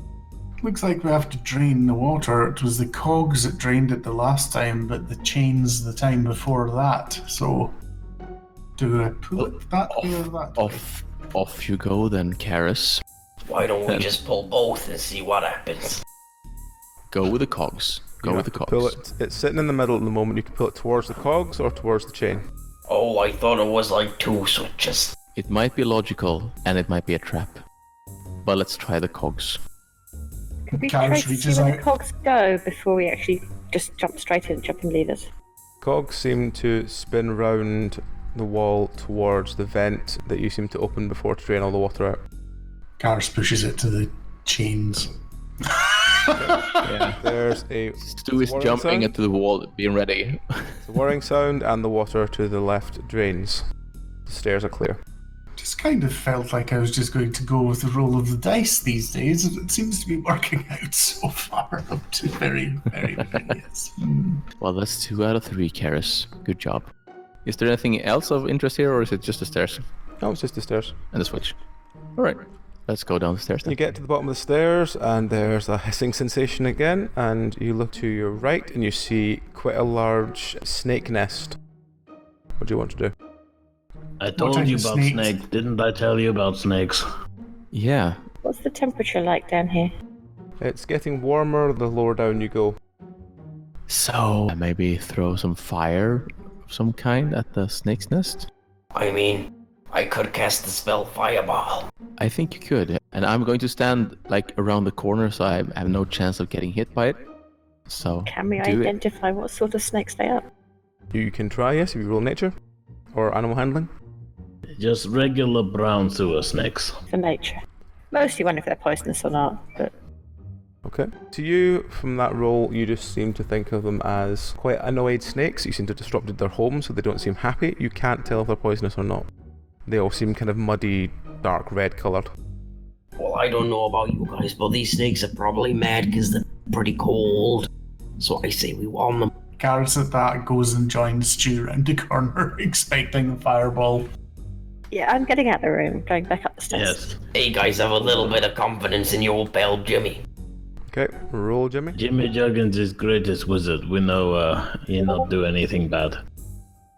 E: Looks like we have to drain the water. It was the cogs that drained it the last time, but the chains the time before that. So, do I pull it that way or that way?
A: Off you go then, Karis.
D: Why don't we just pull both and see what happens?
A: Go with the cogs. Go
B: You
A: with
B: have
A: the
B: to
A: cogs.
B: pull it. It's sitting in the middle at the moment. You can pull it towards the cogs or towards the chain.
D: Oh, I thought it was like 2 switches.
A: It might be logical, and it might be a trap. But let's try the cogs.
G: Could we
E: Carriage
G: try to see
E: reaches
G: where the
E: out.
G: cogs go before we actually just jump straight in, jumping levers?
B: Cogs seem to spin round the wall towards the vent that you seem to open before to drain all the water out.
E: Karis pushes it to the chains.
A: Yeah.
B: There's a
A: Stu is
B: whirring
A: jumping
B: sound.
A: into the wall, being ready.
B: The whirring sound, and the water to the left drains. The stairs are clear.
E: Just kind of felt like I was just going to go with the roll of the dice these days, and it seems to be working out so far up to very, very, very yes.
A: Well, that's 2 out of 3, Karis. Good job. Is there anything else of interest here, or is it just the stairs
B: Oh, it's just the stairs.
A: and the switch? Alright, let's go down the stairs then.
B: You get to the bottom of the stairs, and there's a hissing sensation again, and you look to your right, and you see quite a large snake nest. What do you want to do?
F: I told
E: type
F: you
E: of
F: about
E: snakes?
F: snakes. Didn't I tell you about snakes?
A: Yeah,
G: What's the temperature like down here?
B: It's getting warmer the lower down you go.
A: so maybe throw some fire of some kind at the snake's nest?
D: I mean, I could cast the spell Fireball.
A: I think you could. And I'm going to stand like around the corner so I have no chance of getting hit by it. So
G: Can we
A: do it.
G: identify what sort of snakes they are?
B: You can try, yes, if you roll nature. Or animal handling.
F: Just regular brown sewer snakes.
G: For nature. Mostly wonder if they're poisonous or not, but...
B: Okay. To you, from that roll, you just seem to think of them as quite annoyed snakes. You seem to have disrupted their home, so they don't seem happy. You can't tell if they're poisonous or not. They all seem kind of muddy, dark red coloured.
D: Well, I don't know about you guys, but these snakes are probably mad because they're pretty cold. So I say we warm them.
E: Garrus at that goes and joins Stu around the corner, expecting a fireball.
G: Yeah, I'm getting out of the room, going back up the stairs.
F: Yes.
D: Hey guys, have a little bit of confidence in your old pal Jimmy.
B: Okay, roll, Jimmy.
F: Jimmy Juggins is greatest wizard. We know he'll not do anything bad.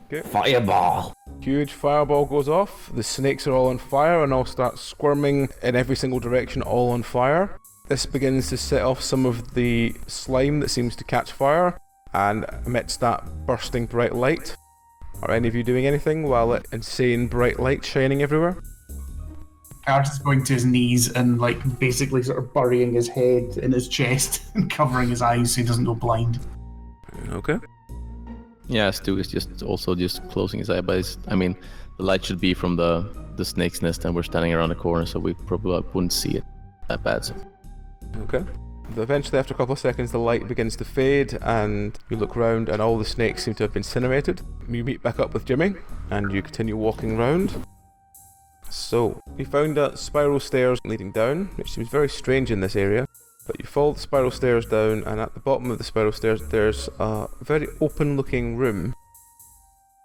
B: Okay.
D: Fireball.
B: Huge fireball goes off. The snakes are all on fire and all start squirming in every single direction, all on fire. This begins to set off some of the slime that seems to catch fire and emits that bursting bright light. Are any of you doing anything while that insane bright light shining everywhere?
E: Garrus is going to his knees and basically sort of burying his head in his chest and covering his eyes so he doesn't go blind.
B: Okay.
A: Yeah, Stu is just closing his eye, but the light should be from the snake's nest, and we're standing around the corner, so we probably wouldn't see it that bad. So.
B: Okay. Eventually, after a couple of seconds, the light begins to fade, and you look round, and all the snakes seem to have been incinerated. You meet back up with Jimmy, and you continue walking round. So, you found spiral stairs leading down, which seems very strange in this area. But you follow the spiral stairs down, and at the bottom of the spiral stairs, there's a very open-looking room,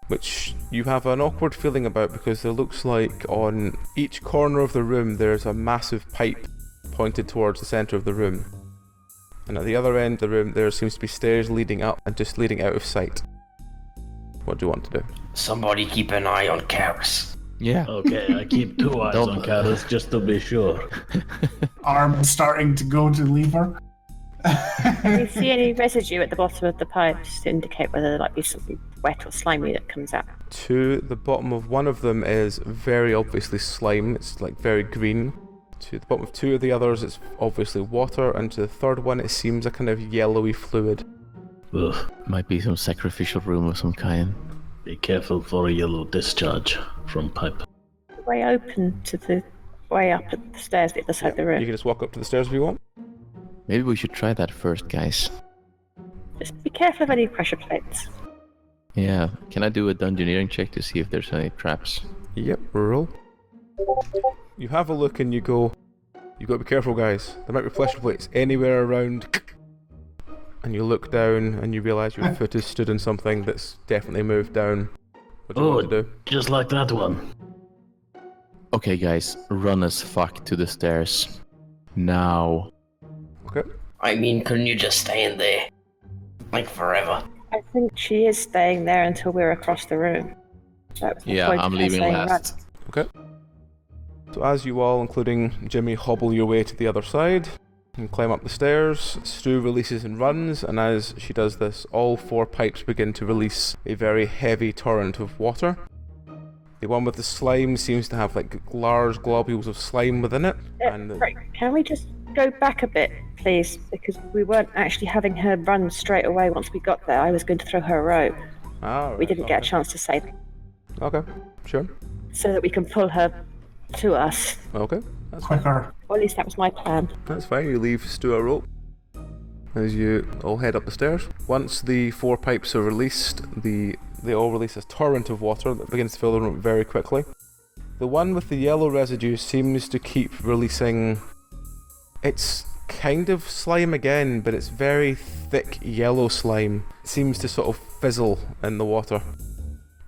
B: which you have an awkward feeling about because there looks like on each corner of the room there's a massive pipe pointed towards the centre of the room. And at the other end of the room, there seems to be stairs leading up and just leading out of sight. What do you want to do?
D: Somebody keep an eye on Karis.
A: Yeah.
F: Okay, I keep 2 eyes on Karis just to be sure.
E: Arm starting to go to leave her.
G: Can you see any residue at the bottom of the pipes to indicate whether there might be something wet or slimy that comes out?
B: To the bottom of one of them is very obviously slime. It's very green. To the bottom of 2 of the others, it's obviously water, and to the third one, it seems a kind of yellowy fluid.
F: Ugh.
A: Might be some sacrificial room of some kind.
F: Be careful for a yellow discharge from pipe.
G: The way open to the way up at the stairs at the other side of the room.
B: You can just walk up to the stairs if you want.
A: Maybe we should try that first, guys.
G: Just be careful of any pressure plates.
A: Yeah. Can I do a dungeoneering check to see if there's any traps?
B: Yep, roll. You have a look and you go, you've got to be careful, guys. There might be pressure plates anywhere around. And you look down and you realise your foot has stood in something that's definitely moved down. What do you want to do?
F: Just like that one.
A: Okay, guys, run as fuck to the stairs. Now.
B: Okay.
D: Couldn't you just stay in there? Forever.
G: I think she is staying there until we're across the room. That was the point
A: I'm
G: of her
A: leaving
G: saying
A: last.
B: Okay. So as you all, including Jimmy, hobble your way to the other side and climb up the stairs, Stu releases and runs, and as she does this, all 4 pipes begin to release a very heavy torrent of water. The one with the slime seems to have large globules of slime within it.
G: Right, can we just go back a bit, please? Because we weren't actually having her run straight away once we got there. I was going to throw her a rope. We didn't get a chance to say that.
B: Okay, sure.
G: So that we can pull her to us.
B: Okay, that's
E: Quicker.
G: Or at least that was my plan.
B: That's fine, you leave Stu a rope as you all head up the stairs. Once the 4 pipes are released, they all release a torrent of water that begins to fill the room very quickly. The one with the yellow residue seems to keep releasing... It's kind of slime again, but it's very thick yellow slime. It seems to sort of fizzle in the water.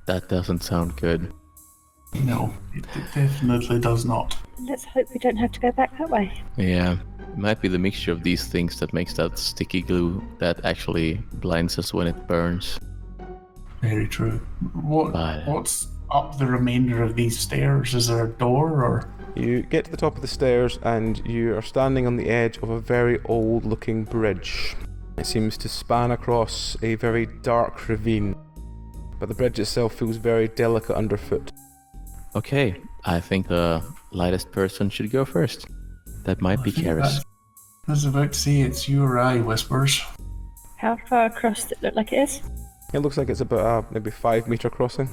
A: That doesn't sound good.
E: No, it definitely does not.
G: Let's hope we don't have to go back that way.
A: Yeah. It might be the mixture of these things that makes that sticky glue that actually blinds us when it burns.
E: Very true. What's up the remainder of these stairs? Is there a door or...?
B: You get to the top of the stairs and you are standing on the edge of a very old looking bridge. It seems to span across a very dark ravine, but the bridge itself feels very delicate underfoot.
A: Okay, I think the lightest person should go first. That might be Karis.
E: I was about to say it's you or I, Whispers.
G: How far across does it look like it is?
B: It looks like it's about a maybe 5-meter crossing.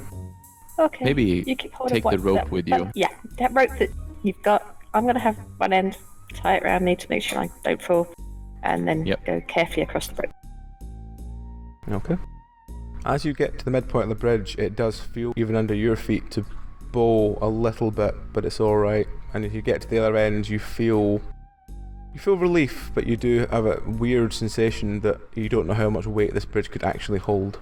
G: Okay.
A: Maybe
G: you keep hold
A: take
G: of
A: the rope
G: that,
A: with you.
G: Yeah, that rope that you've got, I'm going to have one end, tie it around me to make sure I don't fall, and then go carefully across the rope.
B: Okay. As you get to the midpoint of the bridge, it does feel, even under your feet, to bow a little bit, but it's alright. And if you get to the other end, you feel relief, but you do have a weird sensation that you don't know how much weight this bridge could actually hold.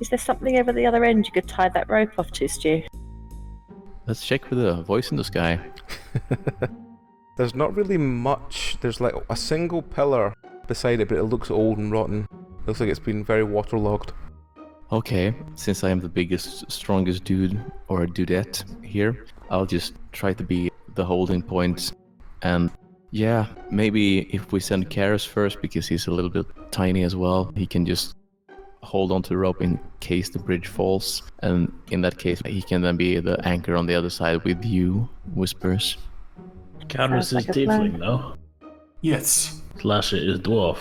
G: Is there something over the other end you could tie that rope off to, Stu?
A: Let's check with the voice in the sky.
B: There's not really much. There's like a single pillar beside it, but it looks old and rotten. Looks like it's been very waterlogged.
A: Okay, since I am the biggest, strongest dude or dudette here, I'll just try to be the holding point. And yeah, maybe if we send Karis first, because he's a little bit tiny as well, he can just hold onto the rope in case the bridge falls. And in that case, he can then be the anchor on the other side with you, Whispers.
F: Karis is tiefling, though.
E: Yes.
F: Slasher is dwarf.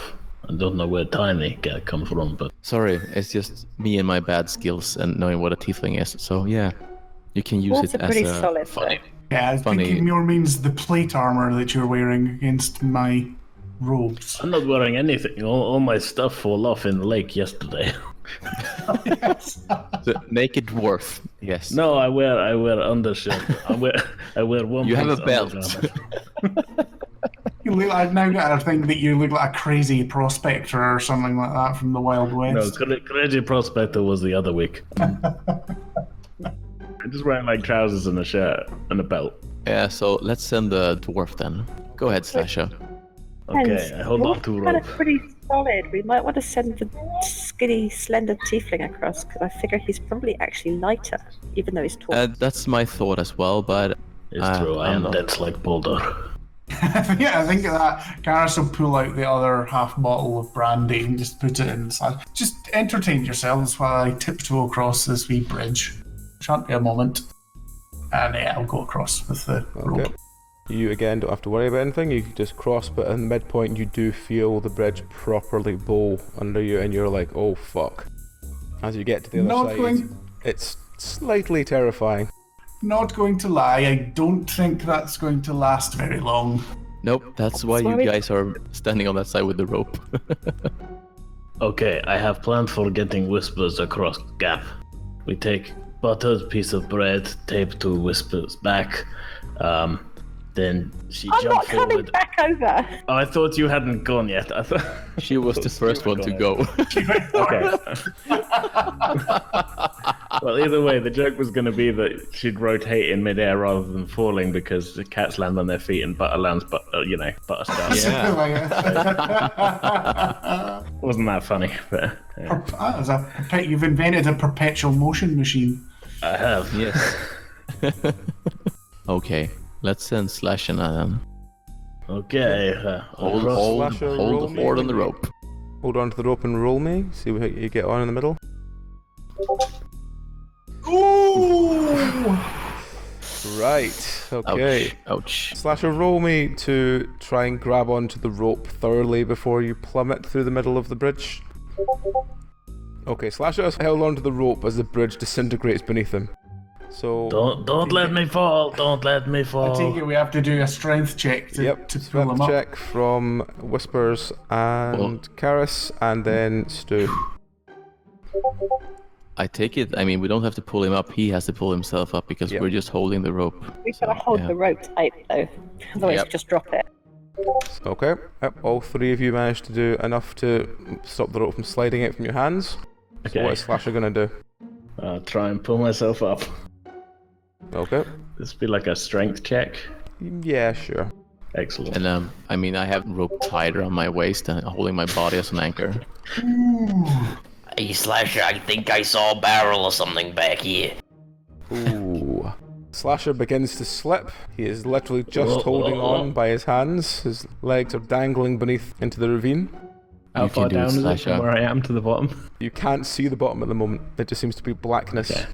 F: I don't know where Tiny comes from, but...
A: Sorry, it's just me and my bad skills and knowing what a tiefling is. So yeah, you can use
G: Wolves
A: it
G: are
A: as
G: pretty
A: a
G: solid,
A: funny...
E: Yeah, I think it more means the plate armor that you're wearing against my robes.
F: I'm not wearing anything. All my stuff fell off in the lake yesterday.
E: Yes.
A: The naked dwarf, yes.
F: No, I wear undershirt. I wear one.
A: You have a
F: piece
A: belt.
E: You look, I've now got to think that you look like a crazy prospector or something like that from the Wild West.
F: No, Crazy Prospector was the other week. I'm just wearing like trousers and a shirt and a belt.
A: Yeah, so let's send the dwarf then. Go ahead, Slasher.
F: Okay, I hold on to
G: Kind
F: rope.
G: of pretty solid. We might want to send the skinny, slender tiefling across, because I figure he's probably actually lighter, even though he's tall.
A: That's my thought as well, but...
F: It's true, I am dense like Boulder.
E: Yeah, I think that Garrus will pull out the other half bottle of brandy and just put it inside. Just entertain yourselves while I tiptoe across this wee bridge. Shan't be a moment. And yeah, I'll go across with the rope.
B: You again don't have to worry about anything, you can just cross, but in the midpoint you do feel the bridge properly bow under you and you're like, oh fuck. As you get to the other side, it's slightly terrifying.
E: Not going to lie, I don't think that's going to last very long.
A: Nope, that's why you guys are standing on that side with the rope.
F: Okay, I have planned for getting Whispers across gap. We take buttered piece of bread, taped to Whispers' back. Then she
G: I'm
F: jumped
G: not coming
F: forward.
G: back over.
F: Oh, I thought you hadn't gone yet. I thought
A: She was the first one to go.
F: Okay. Well, either way, the joke was going to be that she'd rotate in midair rather than falling because the cats land on their feet and butter lands, butter stuff.
A: Yeah.
F: Wasn't that funny? But
E: You've invented a perpetual motion machine.
F: I have.
A: Yes. Okay, let's send Slash and then.
F: Okay.
A: Hold
B: Slasher,
A: the
B: roll
A: ford
B: me.
A: on the rope.
B: Hold on to the rope and roll me, see how you get on in the middle.
E: Ooh!
B: Right, okay.
A: Ouch.
B: Slasher, roll me to try and grab onto the rope thoroughly before you plummet through the middle of the bridge. Okay, Slasher has held onto the rope as the bridge disintegrates beneath him. So
F: Don't let me fall. Don't let me fall.
E: I take it we have to do a strength check to pull him up.
B: check from Whispers and Karis, and then Stu.
A: I take it, I mean, we don't have to pull him up, he has to pull himself up because we're just holding the rope.
G: We've got to hold the rope tight, though. Otherwise, we just drop it.
B: Okay, all three of you managed to do enough to stop the rope from sliding out from your hands.
F: Okay.
B: So what is Slasher gonna do?
F: I'll try and pull myself up.
B: Okay.
F: This would be like a strength check.
B: Yeah, sure.
F: Excellent.
A: And I mean, I have rope tied around my waist and holding my body as an anchor.
D: Hey, Slasher, I think I saw a barrel or something back here.
B: Ooh. Slasher begins to slip. He is literally just holding on by his hands. His legs are dangling beneath into the ravine.
F: How far down is it from where I am to the bottom?
B: You can't see the bottom at the moment. It just seems to be blackness.
F: Okay.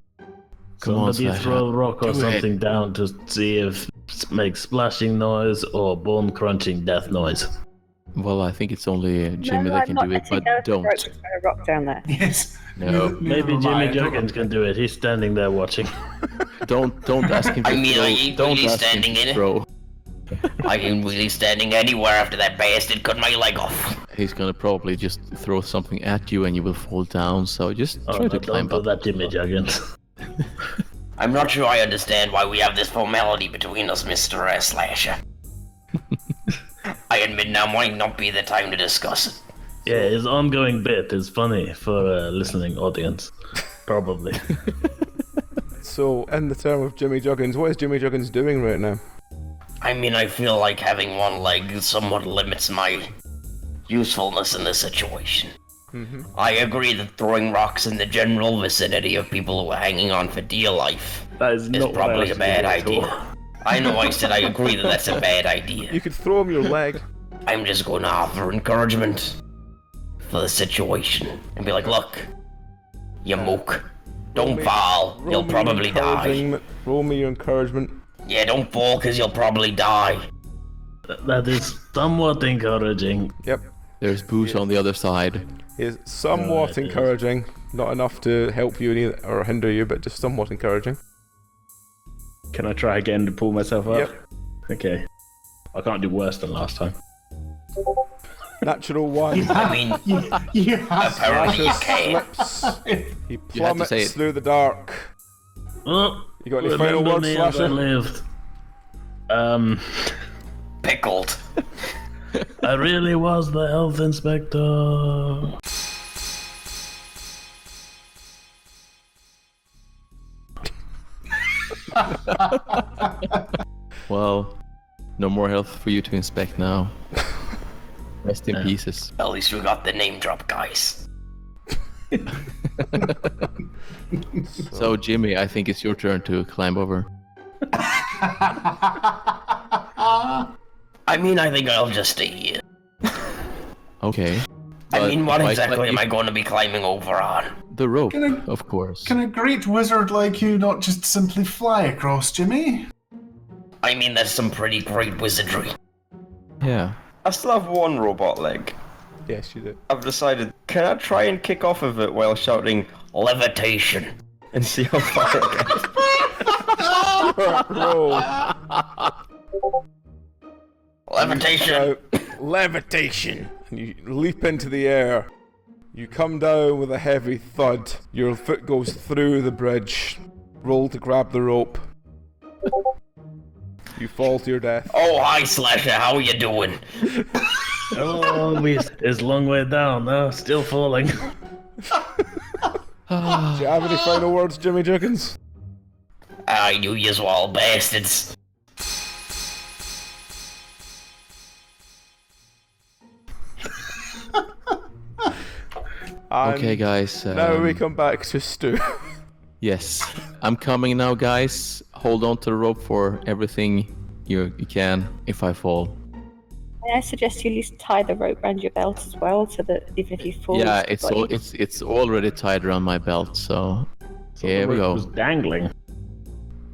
A: Somebody
F: throw a rock or something down to see if it makes splashing noise or bone crunching death noise. Well, I think it's only Jimmy
G: No,
F: that
G: I'm
F: can
G: not
F: do it,
G: letting
F: but
G: go of the
F: don't.
G: rope. There's a rock down there.
E: Yes.
F: No.
I: Maybe Jimmy Juggins can do it. He's standing there watching.
F: Don't ask him to
D: I mean,
F: throw.
D: I ain't
F: Don't
D: really
F: ask him
D: standing
F: to
D: in it.
F: throw.
D: I ain't really standing anywhere after that bastard cut my leg off.
F: He's gonna probably just throw something at you and you will fall down, so just
I: Oh,
F: try
I: no,
F: to climb
I: don't do
F: up.
I: that, Jimmy Juggins.
D: I'm not sure I understand why we have this formality between us, Mr. Slasher. I admit now might not be the time to discuss it.
I: Yeah, his ongoing bit is funny for a listening audience. Probably.
B: So, in the term of Jimmy Juggins, what is Jimmy Juggins doing right now?
D: I mean, I feel like having one leg somewhat limits my usefulness in this situation. I agree that throwing rocks in the general vicinity of people who are hanging on for dear life
I: That is
D: is
I: not
D: probably a
I: what I
D: bad
I: asked you
D: idea. I know I said I agree that that's a bad idea.
B: You could throw him your leg.
D: I'm just going to offer encouragement for the situation and be like, look, you mook, don't fall, you'll probably die.
B: Roll me your encouragement.
D: Yeah, don't fall because you'll probably die.
I: That is somewhat encouraging.
B: Yep.
F: There's booze on the other side.
B: Is somewhat
I: it is.
B: encouraging. Not enough to help you or hinder you, but just somewhat encouraging.
I: Can I try again to pull myself up?
B: Yep.
I: Okay. I can't do worse than last time.
B: Natural one.
D: I mean,
E: You have
D: apparently you
B: Slasher
D: can.
B: slips. He
F: You had to say
B: plummets
F: it.
B: through the dark.
I: Oh,
B: You got any final
I: remember
B: words,
I: me as I
B: Slasher?
I: lived.
D: Pickled.
I: I really was the health inspector.
F: Well, no more health for you to inspect now. Rest in pieces.
D: At least we got the name drop, guys.
F: So, Jimmy, I think it's your turn to climb over.
D: I mean, I think I'll just stay here.
F: Okay.
D: I mean, what
F: But
D: exactly am I going to be climbing over on?
F: The rope,
E: Can I-
F: of course.
E: Can a great wizard like you not just simply fly across, Jimmy?
D: I mean, that's some pretty great wizardry.
F: Yeah.
C: I still have one robot leg.
B: Yes, you do.
C: I've decided, can I try and kick off of it while shouting
D: Levitation.
C: and see how far I get?
B: Roll.
D: Levitation.
B: Shout, levitation! And you leap into the air. You come down with a heavy thud. Your foot goes through the bridge. Roll to grab the rope. You fall to your death.
D: Oh, hi, Slasher. How are you doing?
I: Oh, it's a long way down. No, still falling.
B: Do you have any final words, Jimmy Juggins?
D: I knew yous were all bastards.
B: And
F: Okay, guys.
B: now we come back to Stu.
F: Yes. I'm coming now, guys. Hold on to the rope for everything you can if I fall.
G: May I suggest you at least tie the rope around your belt as well, so that even if you fall,
F: Yeah,
G: you've got you-
F: it's already tied around my belt, so
I: So
F: here
I: the
F: we
I: rope
F: go.
I: was dangling.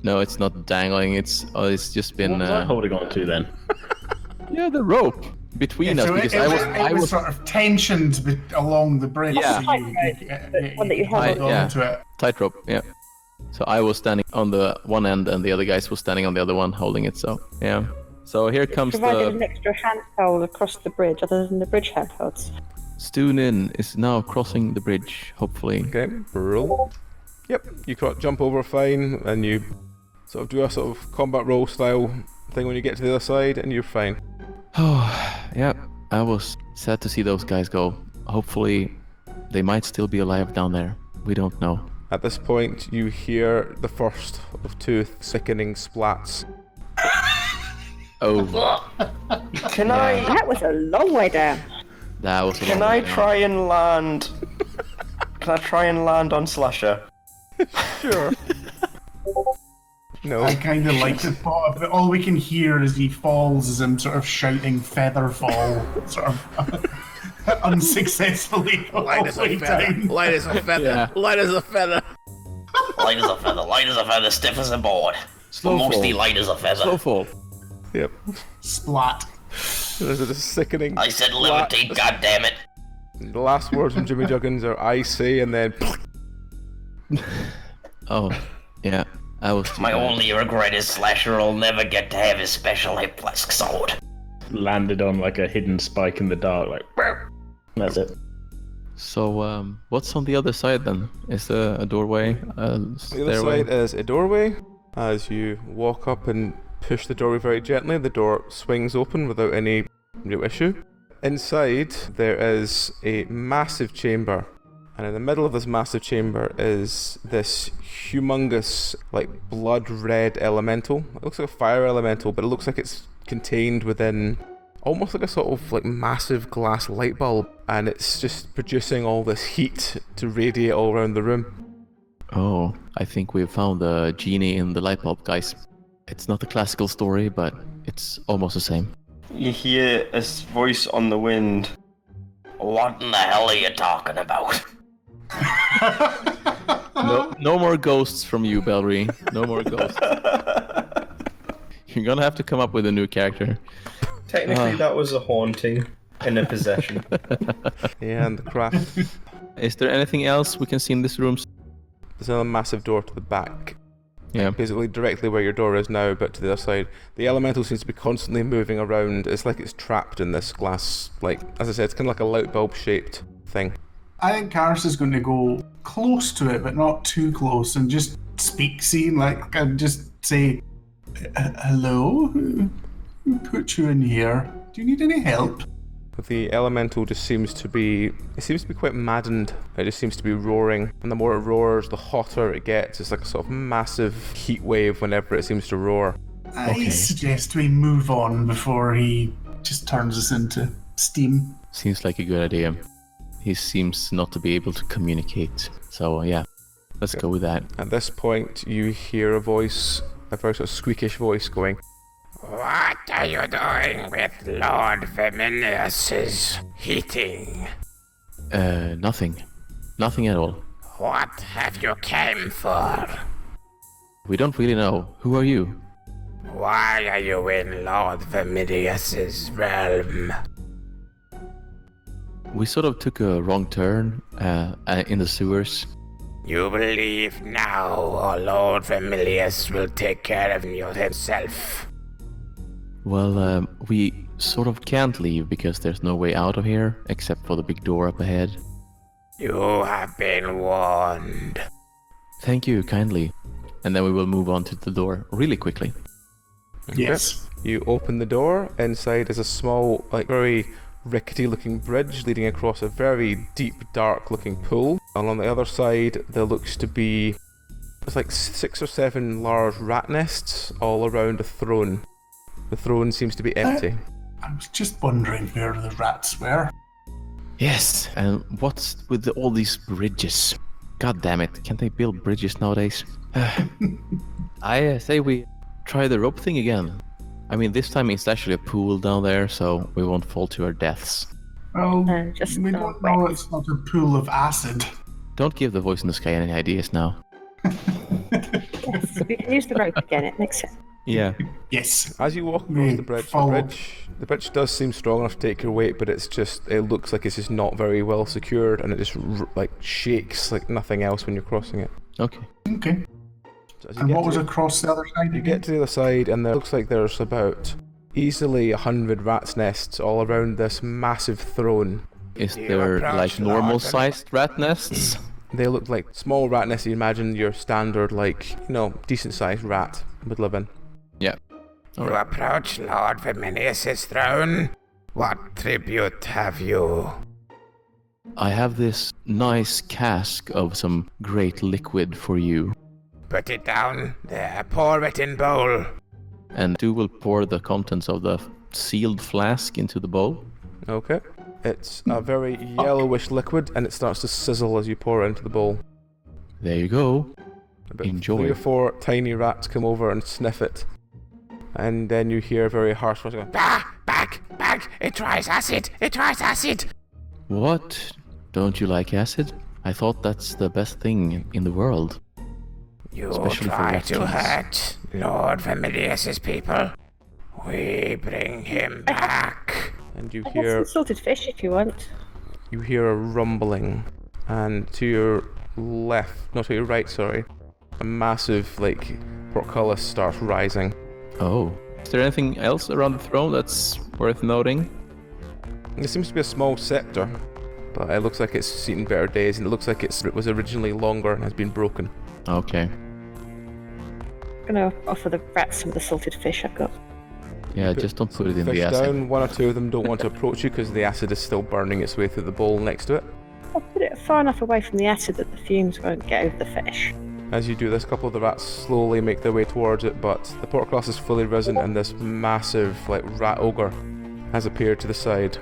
F: No, it's not dangling. It's just been
I: What was I holding on to then?
F: yeah, the rope between us
E: So
F: because
E: it
F: I
E: was
F: was
E: sort of tensioned along the bridge.
F: Yeah.
E: So
G: One that you held
E: held
F: on. Yeah.
E: onto it.
F: tightrope. Yeah. So I was standing on the one end, and the other guys were standing on the other one, holding it. So yeah. So here comes
G: provided an
F: the
G: extra handhold across the bridge, other than the bridge handholds.
F: Stunin is now crossing the bridge. Hopefully.
B: Okay, roll. Yep, you jump over fine, and you sort of do a sort of combat roll style thing when you get to the other side, and you're fine.
F: Oh, yeah. I was sad to see those guys go. Hopefully, they might still be alive down there. We don't know.
B: At this point, you hear the first of two sickening splats.
F: Oh,
C: Can I
G: That was a long way down.
F: that was. a
C: can
F: long
C: I
F: way down.
C: try and land? Can I try and land on Slasher?
B: Sure. No.
E: I kind of like the thought of it. All we can hear as he falls is him sort of shouting "feather fall," sort of unsuccessfully all the way down.
B: Light as a feather.
F: Yeah.
B: Light as a feather.
D: Light as a feather, stiff as a board.
F: Slow
D: But mostly
F: fall.
D: light as a feather.
F: Slow fall.
B: Yep.
E: Splat.
B: There's a sickening...
D: I said levitate, goddammit.
B: The last words from Jimmy Juggins are I say, and then...
F: Oh, yeah. I was...
D: My only regret is Slasher will never get to have his special hip flask sword.
F: Landed on like a hidden spike in the dark, like... That's it. So, what's on the other side then? Is there a doorway?
B: The other side is a doorway. As you walk up and push the doorway very gently, the door swings open without any real issue. Inside, there is a massive chamber. And in the middle of this massive chamber is this humongous, like, blood red elemental. It looks like a fire elemental, but it looks like it's contained within almost like a sort of like massive glass light bulb, and it's just producing all this heat to radiate all around the room.
F: Oh, I think we've found the genie in the light bulb, guys. It's not a classical story, but it's almost the same.
C: You hear a voice on the wind.
D: What in the hell are you talking about?
F: No more ghosts from you, Belry. No more ghosts. You're gonna have to come up with a new character.
C: Technically, that was a haunting in a possession.
B: Yeah, and the craft.
F: Is there anything else we can see in this room?
B: There's another massive door to the back.
F: Yeah.
B: Basically directly where your door is now, but to the other side. The elemental seems to be constantly moving around. It's like it's trapped in this glass, like, as I said, it's kind of like a light bulb shaped thing.
E: I think Karis is going to go close to it, but not too close, and just speak scene, like, and just say, hello? Who put you in here? Do you need any help?
B: The elemental just seems to be quite maddened. It just seems to be roaring, and the more it roars, the hotter it gets. It's like a sort of massive heat wave whenever it seems to roar.
E: I suggest we move on before he just turns us into steam.
F: Seems like a good idea. He seems not to be able to communicate. So, yeah, let's go with that.
B: At this point, you hear a voice, a very sort of squeakish voice going,
J: "What are you doing with Lord Verminius's heating?"
F: Nothing. Nothing at all.
J: What have you came for?
F: We don't really know. Who are you?
J: Why are you in Lord Verminius's realm?
F: We sort of took a wrong turn in the sewers.
J: You believe now, or Lord Vermilius will take care of you himself?
F: Well, we sort of can't leave because there's no way out of here except for the big door up ahead.
J: You have been warned.
F: Thank you kindly. And then we will move on to the door really quickly.
E: Yes.
B: You open the door. Inside is a small, like, very rickety-looking bridge leading across a very deep, dark-looking pool. And on the other side, there looks to be... There's like 6 or 7 large rat nests all around a throne. The throne seems to be empty.
E: I was just wondering where the rats were.
F: Yes, and what's with all these bridges? God damn it, can't they build bridges nowadays? I say we try the rope thing again. I mean, this time it's actually a pool down there, so we won't fall to our deaths.
E: Well,
G: just
E: we don't know it's not a pool of acid.
F: Don't give the voice in the sky any ideas now.
G: Yes, we can use the rope again, it makes sense.
F: Yeah.
E: Yes.
B: As you walk across the bridge does seem strong enough to take your weight, but it looks like it's just not very well secured, and it just like shakes like nothing else when you're crossing it.
F: Okay.
E: Okay.
B: So
E: And what was across the other side?
B: You get to the other side, and there looks like there's about easily 100 rats' nests all around this massive throne.
F: Is there like normal-sized rat nests?
B: They look like small rat nests you imagine your standard, like, you know, decent-sized rat would live in.
F: Yeah.
J: You approach Lord Verminius's throne. What tribute have you?
F: I have this nice cask of some great liquid for you.
J: Put it down there, pour it in bowl.
F: And you will pour the contents of the sealed flask into the bowl.
B: Okay. It's a very yellowish liquid, and it starts to sizzle as you pour it into the bowl.
F: There you go.
B: About
F: Enjoy.
B: 3 or 4 tiny rats come over and sniff it. And then you hear a very harsh voice going,
J: Back! It tries acid!
F: What? Don't you like acid? I thought that's the best thing in the world.
J: You
F: Especially for
J: try
F: rat
J: to
F: kings.
J: hurt Lord Vermilius's people. We bring him back.
B: And you
G: I have
B: hear
G: some salted fish if you want.
B: a rumbling, and to your left, no, to your right, sorry, a massive portcullis starts rising.
K: Oh. Is there anything else around the throne that's worth noting?
B: It seems to be a small scepter, but it looks like it's seen better days, and it looks like it was originally longer and has been broken.
K: Okay.
G: I'm gonna offer the rats some of the salted fish I've got.
K: Yeah, just don't put it in
B: Fish
K: the acid.
B: down, one or two of them don't want to approach you because the acid is still burning its way through the bowl next to it.
G: I'll put it far enough away from the acid that the fumes won't get over the fish.
B: As you do this, a couple of the rats slowly make their way towards it, but the portcullis is fully risen and this massive rat ogre has appeared to the side.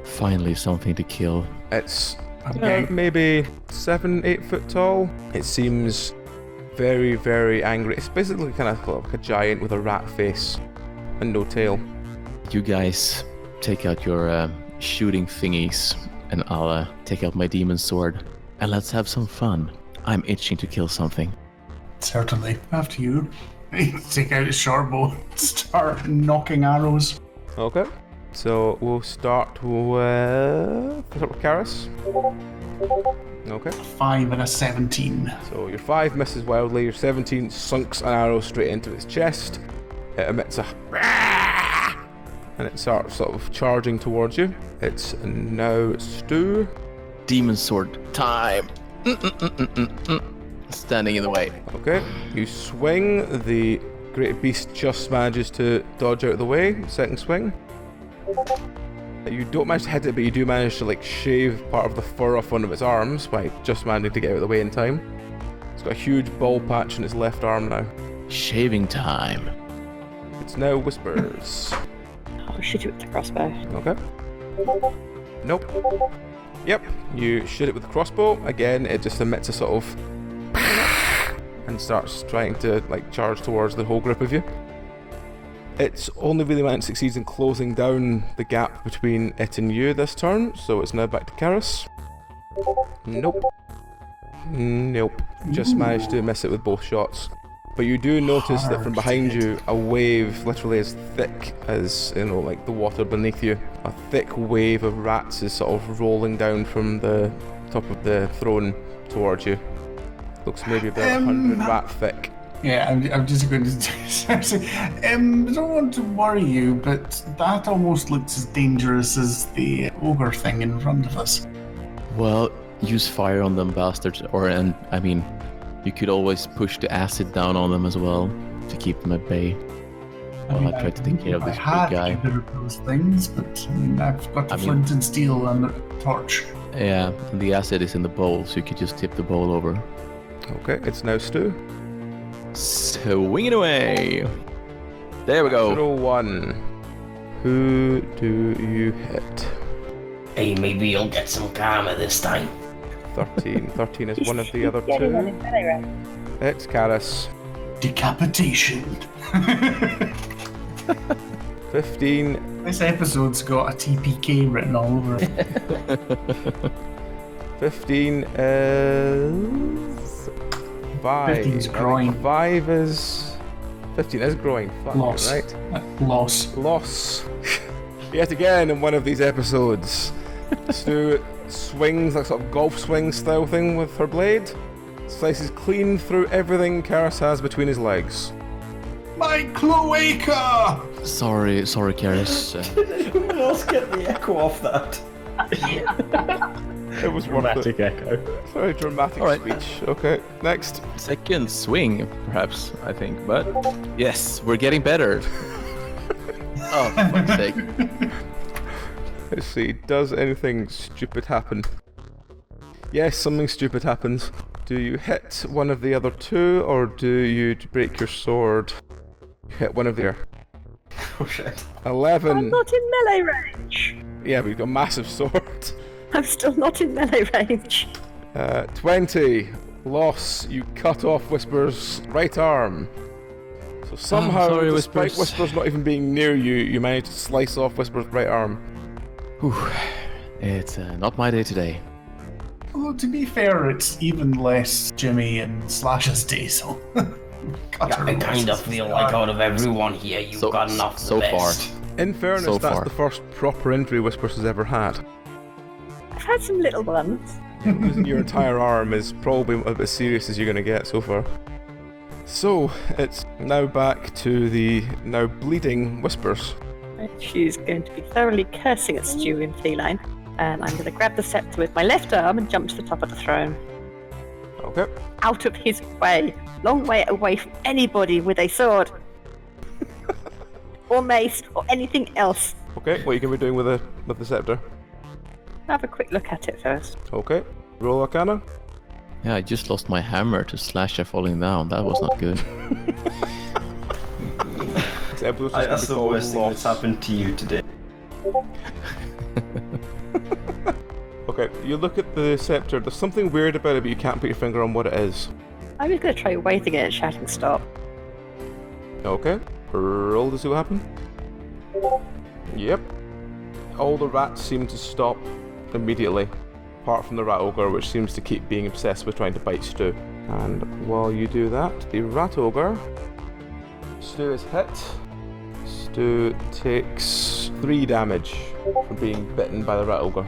K: Finally something to kill.
B: It's
E: Okay.
B: maybe 7-8 foot tall. It seems very, very angry. It's basically kind of like a giant with a rat face and no tail.
K: You guys take out your shooting thingies, and I'll take out my demon sword, and let's have some fun. I'm itching to kill something.
E: Certainly. After you. Take out a short bow and start knocking arrows.
B: Okay. So we'll start with Karis. Okay.
E: 5 and a 17.
B: So your 5 misses wildly, your 17 sunks an arrow straight into its chest. It emits a and it starts sort of charging towards you. It's now Stu.
K: Demon sword time. Standing in the way.
B: Okay. You swing, the great beast just manages to dodge out of the way. Second swing. You don't manage to hit it, but you do manage to shave part of the fur off one of its arms by just managing to get out of the way in time. It's got a huge bald patch in its left arm now.
K: Shaving time.
B: It's now Whispers.
G: I'll shoot it with the crossbow.
B: Okay. Nope. Yep. You shoot it with the crossbow. Again, it just emits a sort of and starts trying to charge towards the whole group of you. It's only really managed to succeed in closing down the gap between it and you this turn, so it's now back to Karis. Nope. Nope. Just managed to miss it with both shots. But you do notice that from behind you, a wave literally as thick as, the water beneath you, a thick wave of rats is sort of rolling down from the top of the throne towards you. Looks maybe about 100 rat thick.
E: Yeah, I'm just going to say, I don't want to worry you, but that almost looks as dangerous as the ogre thing in front of us.
K: Well, use fire on them bastards, you could always push the acid down on them as well to keep them at bay. While I try to take care of this big guy.
E: I had those things, but I've got the flint and steel and the torch.
K: Yeah, and the acid is in the bowl, so you could just tip the bowl over.
B: Okay, it's now Stu.
K: Swing it away! There we go.
B: Natural 1. Who do you hit?
D: Hey, maybe you'll get some karma this time.
B: 13. 13 is one of the other two. It's Karis.
E: Decapitation.
B: 15.
E: This episode's got a TPK written all over it.
B: 15 is 5.
E: 15's groin.
B: 5 is 15 is groin. Fuck,
E: Loss.
B: Right.
E: Loss.
B: Yet again in one of these episodes, Stu swings like sort of golf swing style thing with her blade, slices clean through everything Karis has between his legs.
E: My cloaca!
K: Sorry, Karis.
C: Did anyone else get the echo off that?
B: It was worth it.
F: Dramatic echo.
B: Very dramatic speech. Okay, next.
K: Second swing, perhaps, I think, but yes, we're getting better. Oh, for fuck's sake.
B: Let's see, does anything stupid happen? Yes, something stupid happens. Do you hit one of the other two, or do you break your sword? You hit one of their.
C: Oh shit.
B: 11.
G: I'm not in melee range.
B: Yeah, but you've got a massive sword.
G: I'm still not in melee range.
B: 20. Loss. You cut off Whisper's right arm. So somehow,
K: sorry,
B: despite
K: Whispers.
B: Whispers not even being near you, you managed to slice off Whisper's right arm.
K: Whew. It's not my day today.
E: Although, to be fair, it's even less Jimmy and Slash's day, so...
D: I kind of feel like out of everyone here, you've gotten off the best.
B: In fairness, that's the first proper injury Whispers has ever had.
G: I've had some little ones.
B: Losing your entire arm is probably about as serious as you're going to get so far. So, it's now back to the now bleeding Whispers.
G: She's going to be thoroughly cursing at Stu in feline, and I'm going to grab the scepter with my left arm and jump to the top of the throne.
B: Okay.
G: Out of his way. Long way away from anybody with a sword. Or mace, or anything else.
B: Okay, what are you going to be doing with the scepter?
G: Have a quick look at it first.
B: Okay. Roll Arcana.
K: Yeah, I just lost my hammer to Slasher falling down. That was not good.
C: That's the worst thing that's happened to you today.
B: Okay, you look at the scepter. There's something weird about it, but you can't put your finger on what it is.
G: I'm just going to try waving it and shouting stop.
B: Okay. Roll to see what happens. Yep. All the rats seem to stop immediately, apart from the rat ogre, which seems to keep being obsessed with trying to bite Stu. And while you do that, the rat ogre, Stu is hit. Stu takes 3 damage from being bitten by the rat ogre.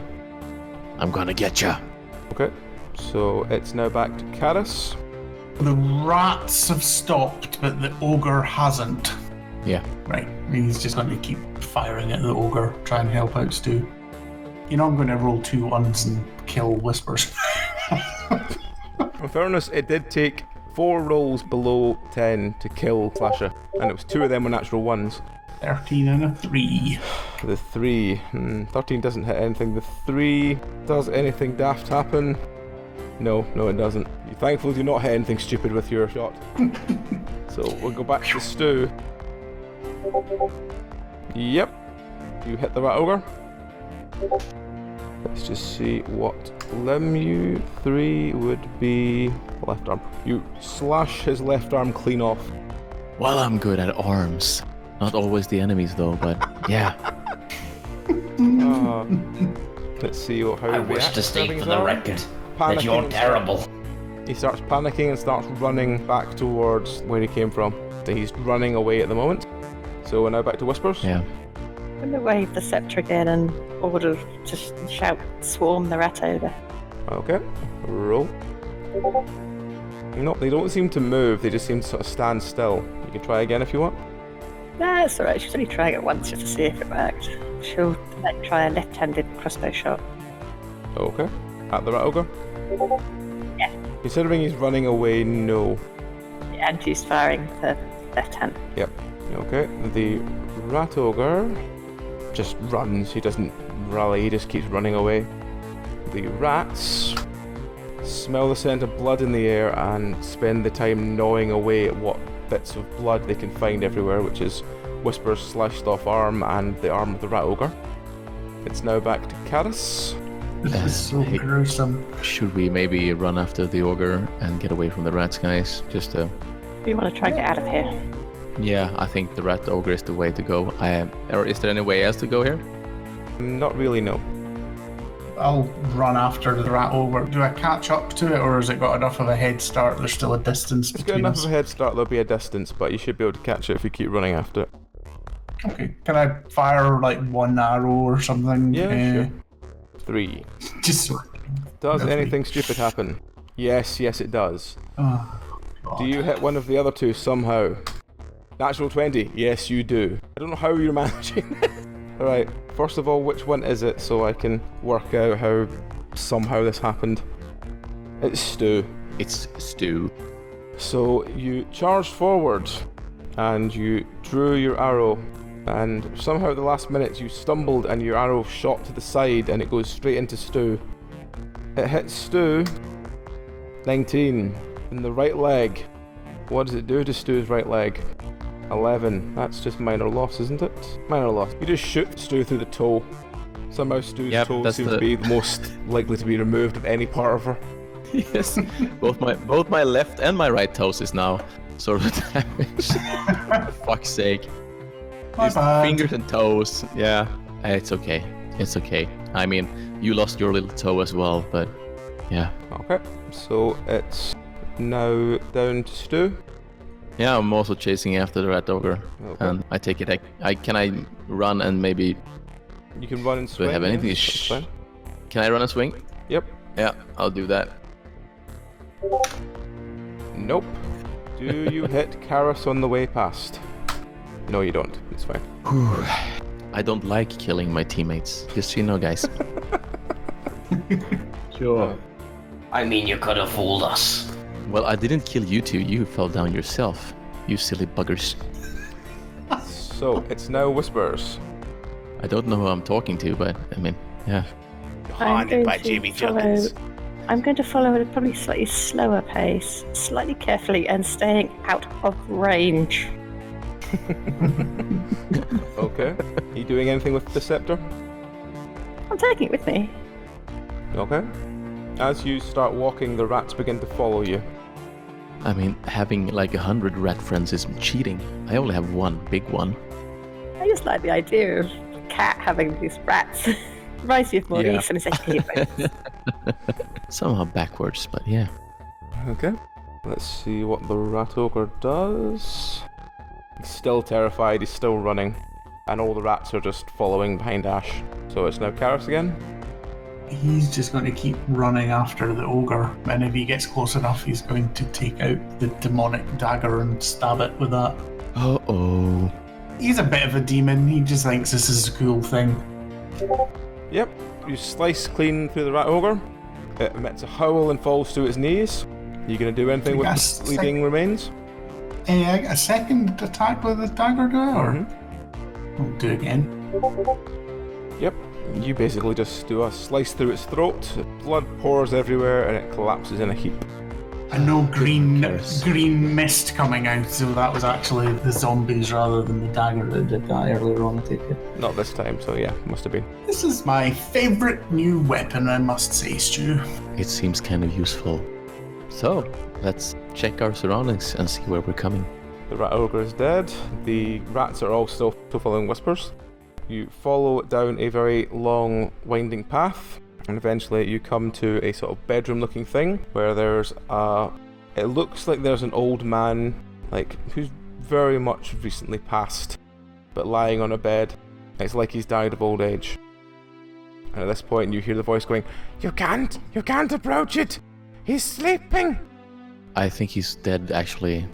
K: I'm gonna get ya.
B: Okay, so it's now back to Karis.
E: The rats have stopped, but the ogre hasn't.
K: Yeah.
E: Right, he's just going to keep firing at the ogre, try and help out Stu. You know, I'm going to roll 2 ones and kill Whispers.
B: In fairness, it did take 4 rolls below 10 to kill Slasher, and it was 2 of them were natural ones.
E: 13 and a 3.
B: The 3. 13 doesn't hit anything. The 3. Does anything daft happen? No, it doesn't. You thankfully do not hit anything stupid with your shot. So we'll go back to Stu. Yep. You hit the rat ogre. Let's just see what limb you 3 would be. Left arm. You slash his left arm clean off.
K: Well, I'm good at arms. Not always the enemies though, but yeah.
B: Let's see how
D: I wish to state for the record that you're terrible.
B: He starts panicking and starts running back towards where he came from. So he's running away at the moment. So we're now back to Whispers.
K: Yeah.
G: I'm going to wave the scepter again and order, just shout, swarm the rat ogre.
B: Okay, roll. No, they don't seem to move, they just seem to sort of stand still. You can try again if you want.
G: No, it's alright, she's only trying it once just to see if it worked. She'll try a left-handed crossbow shot.
B: Okay, at the rat ogre?
G: Yeah.
B: Considering he's running away, no.
G: Yeah, and she's firing the left hand.
B: Yep. Okay, the rat ogre just runs, he doesn't rally, he just keeps running away. The rats smell the scent of blood in the air and spend the time gnawing away at what bits of blood they can find everywhere, which is Whisper's slashed off arm and the arm of the rat ogre. It's now back to Karis.
E: This is so gruesome.
K: Should we maybe run after the ogre and get away from the rats, guys? Just to...
G: We want to try and get out of here.
K: Yeah, I think the rat ogre is the way to go. Or is there any way else to go here?
B: Not really, no.
E: I'll run after the rat ogre. Do I catch up to it, or has it got enough of a head start? There's still a distance
B: between us. It's got enough of a head start, there'll be a distance, but you should be able to catch it if you keep running after it.
E: Okay, can I fire like 1 arrow or something?
B: Yeah, sure. 3.
E: Just
B: does anything stupid happen? Yes, it does.
E: Oh,
B: do you hit one of the other 2 somehow? Natural 20. Yes, you do. I don't know how you're managing this. Alright, first of all, which one is it so I can work out how somehow this happened? It's Stu.
K: It's Stu.
B: So you charged forward and you drew your arrow, and somehow at the last minute you stumbled and your arrow shot to the side and it goes straight into Stu. It hits Stu. 19 in the right leg. What does it do to Stu's right leg? 11. That's just minor loss, isn't it? Minor loss. You just shoot Stu through the toe. Somehow Stu's toe seems to be the most likely to be removed of any part of her.
K: Yes, both my left and my right toes is now sort of damaged. For fuck's sake.
E: My bad.
K: Fingers and toes. Yeah, it's okay. It's okay. I mean, you lost your little toe as well, but yeah.
B: Okay, so it's now down to Stu.
K: Yeah, I'm also chasing after the rat ogre.
B: Okay.
K: And I take it. Can I run and maybe...
B: You can run and
K: Do
B: swing.
K: I have anything?
B: That's fine.
K: Can I run and swing?
B: Yep.
K: Yeah, I'll do that.
B: Nope. Do you hit Karas on the way past? No, you don't. It's fine.
K: I don't like killing my teammates. Just so you know, guys.
F: Sure.
D: I mean, you could have fooled us.
K: Well, I didn't kill you two. You fell down yourself. You silly buggers.
B: So, it's now Whispers.
K: I don't know who I'm talking to, but I mean, yeah.
J: Haunted by Jimmy Juggins.
G: I'm going to follow at a probably slightly slower pace, slightly carefully, and staying out of range.
B: Okay. Are you doing anything with the scepter?
G: I'm taking it with me.
B: Okay. As you start walking, the rats begin to follow you.
K: I mean, having like 100 rat friends is cheating. I only have one big one.
G: I just like the idea of a cat having these rats. Reminds me of Maurice and his heroes.
K: Somehow backwards, but yeah.
B: Okay. Let's see what the rat ogre does. He's still terrified, he's still running. And all the rats are just following behind Ash. So it's now Karas again.
E: He's just going to keep running after the ogre, and if he gets close enough, he's going to take out the demonic dagger and stab it with that.
K: Uh-oh.
E: He's a bit of a demon, he just thinks this is a cool thing.
B: Yep. You slice clean through the rat ogre. It emits a howl and falls to its knees. You gonna do anything with the bleeding remains?
E: I got a second attack with the dagger, do I? Or I'll do it again.
B: Yep. You basically just do a slice through its throat. Blood pours everywhere and it collapses in a heap.
E: And no green mist coming out, so that was actually the zombies rather than the dagger that did that earlier on, I take it.
B: Not this time, so yeah, must have been.
E: This is my favourite new weapon, I must say, Stu.
K: It seems kind of useful. So, let's check our surroundings and see where we're coming.
B: The rat ogre is dead. The rats are all still following Whispers. You follow down a very long, winding path, and eventually you come to a sort of bedroom-looking thing where there's it looks like there's an old man, like, who's very much recently passed, but lying on a bed. It's like he's died of old age. And at this point you hear the voice going, You can't approach it! He's sleeping!
K: I think he's dead, actually.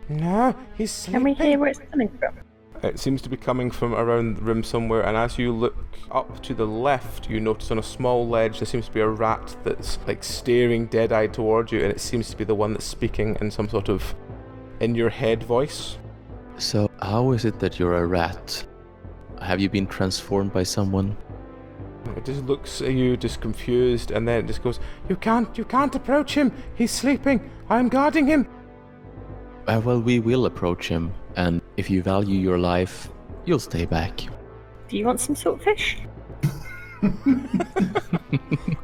B: No, he's sleeping.
G: Can we hear where it's coming from?
B: It seems to be coming from around the room somewhere, and as you look up to the left, you notice on a small ledge there seems to be a rat that's like staring dead-eyed towards you, and it seems to be the one that's speaking in some sort of in-your-head voice.
K: So, how is it that you're a rat? Have you been transformed by someone?
B: It just looks at you, just confused, and then it just goes, You can't approach him! He's sleeping! I'm guarding him!
K: Well, we will approach him, and if you value your life, you'll stay back.
G: Do you want some saltfish?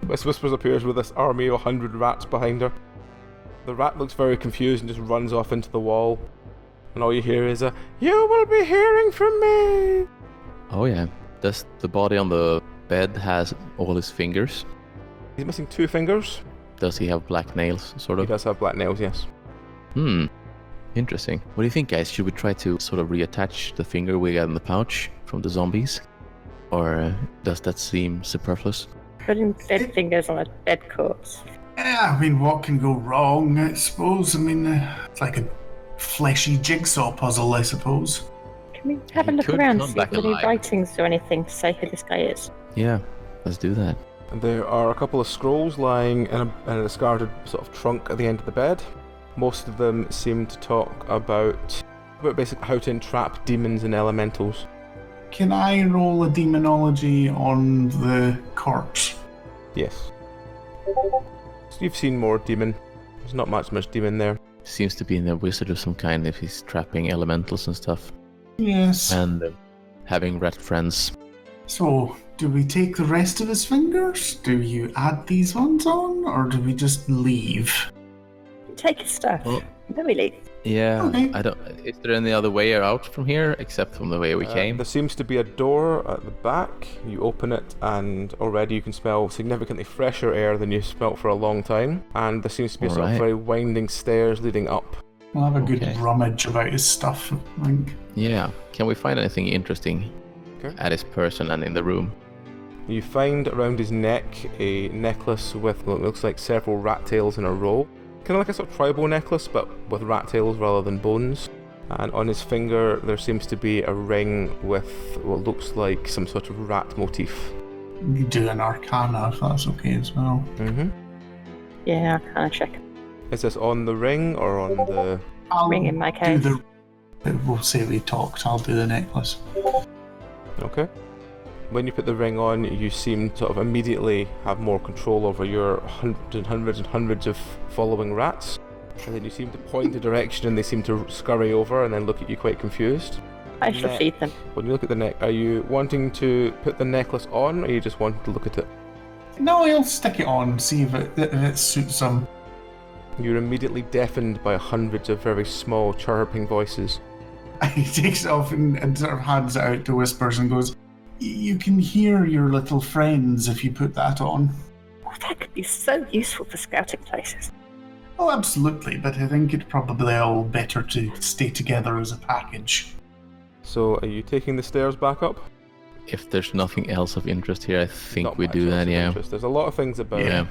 B: Whispers appears with this army of 100 rats behind her. The rat looks very confused and just runs off into the wall. And all you hear is a, You will be hearing from me!
K: Oh yeah. Does the body on the bed has all his fingers?
B: He's missing 2 fingers.
K: Does he have black nails, sort of?
B: He does have black nails, yes.
K: Interesting. What do you think, guys? Should we try to sort of reattach the finger we got in the pouch from the zombies? Or does that seem superfluous?
G: Putting dead fingers on a dead corpse.
E: Yeah, I mean, what can go wrong, I suppose? I mean, it's like a fleshy jigsaw puzzle, I suppose.
G: Can we have a
K: He
G: look
K: could
G: around,
K: come
G: see if
K: back
G: there's any
K: alive.
G: writings or anything to say who this guy is?
K: Yeah, let's do that.
B: There are a couple of scrolls lying in a discarded sort of trunk at the end of the bed. Most of them seem to talk about basically how to entrap demons and elementals.
E: Can I roll a demonology on the corpse?
B: Yes. So you've seen more demon. There's not much demon there.
K: Seems to be in a wizard of some kind if he's trapping elementals and stuff.
E: Yes.
K: And having rat friends.
E: So, do we take the rest of his fingers? Do you add these ones on? Or do we just leave?
G: Take his stuff.
K: Well-
G: Then we leave.
K: Yeah,
E: Okay.
K: I don't. Is there any other way out from here except from the way we came?
B: There seems to be a door at the back. You open it and already you can smell significantly fresher air than you smelt for a long time. And there seems to be a sort of
K: Alright.
B: very winding stairs leading up.
E: We'll have a good
K: Okay.
E: rummage about his stuff, I think.
K: Yeah. Can we find anything interesting
B: Okay.
K: at his person and in the room?
B: You find around his neck a necklace with what looks like several rat tails in a row. Kind of like a sort of tribal necklace, but with rat tails rather than bones. And on his finger there seems to be a ring with what looks like some sort of rat motif.
E: You do an arcana if that's okay as well.
B: Mm-hmm.
G: Yeah, I can't check.
B: Is this on the ring or on the...
G: Ring in my case.
E: We'll say we talked, I'll do the necklace.
B: Okay. When you put the ring on, you seem to sort of immediately have more control over your hundreds and hundreds of following rats. And then you seem to point a direction and they seem to scurry over and then look at you quite confused.
G: I shall feed them.
B: When you look at the neck, are you wanting to put the necklace on or are you just wanting to look at it?
E: No, he'll stick it on, see if it suits him.
B: You're immediately deafened by hundreds of very small chirping voices.
E: He takes it off and sort of hands it out to Whispers and goes, "You can hear your little friends if you put that on."
G: Oh, that could be so useful for scouting places.
E: Oh, absolutely, but I think it's probably all better to stay together as a package.
B: So, are you taking the stairs back up?
K: If there's nothing else of interest here, I think
B: Not
K: we
B: much
K: do
B: else
K: that,
B: of
K: yeah.
B: interest. There's a lot of things about
K: Yeah.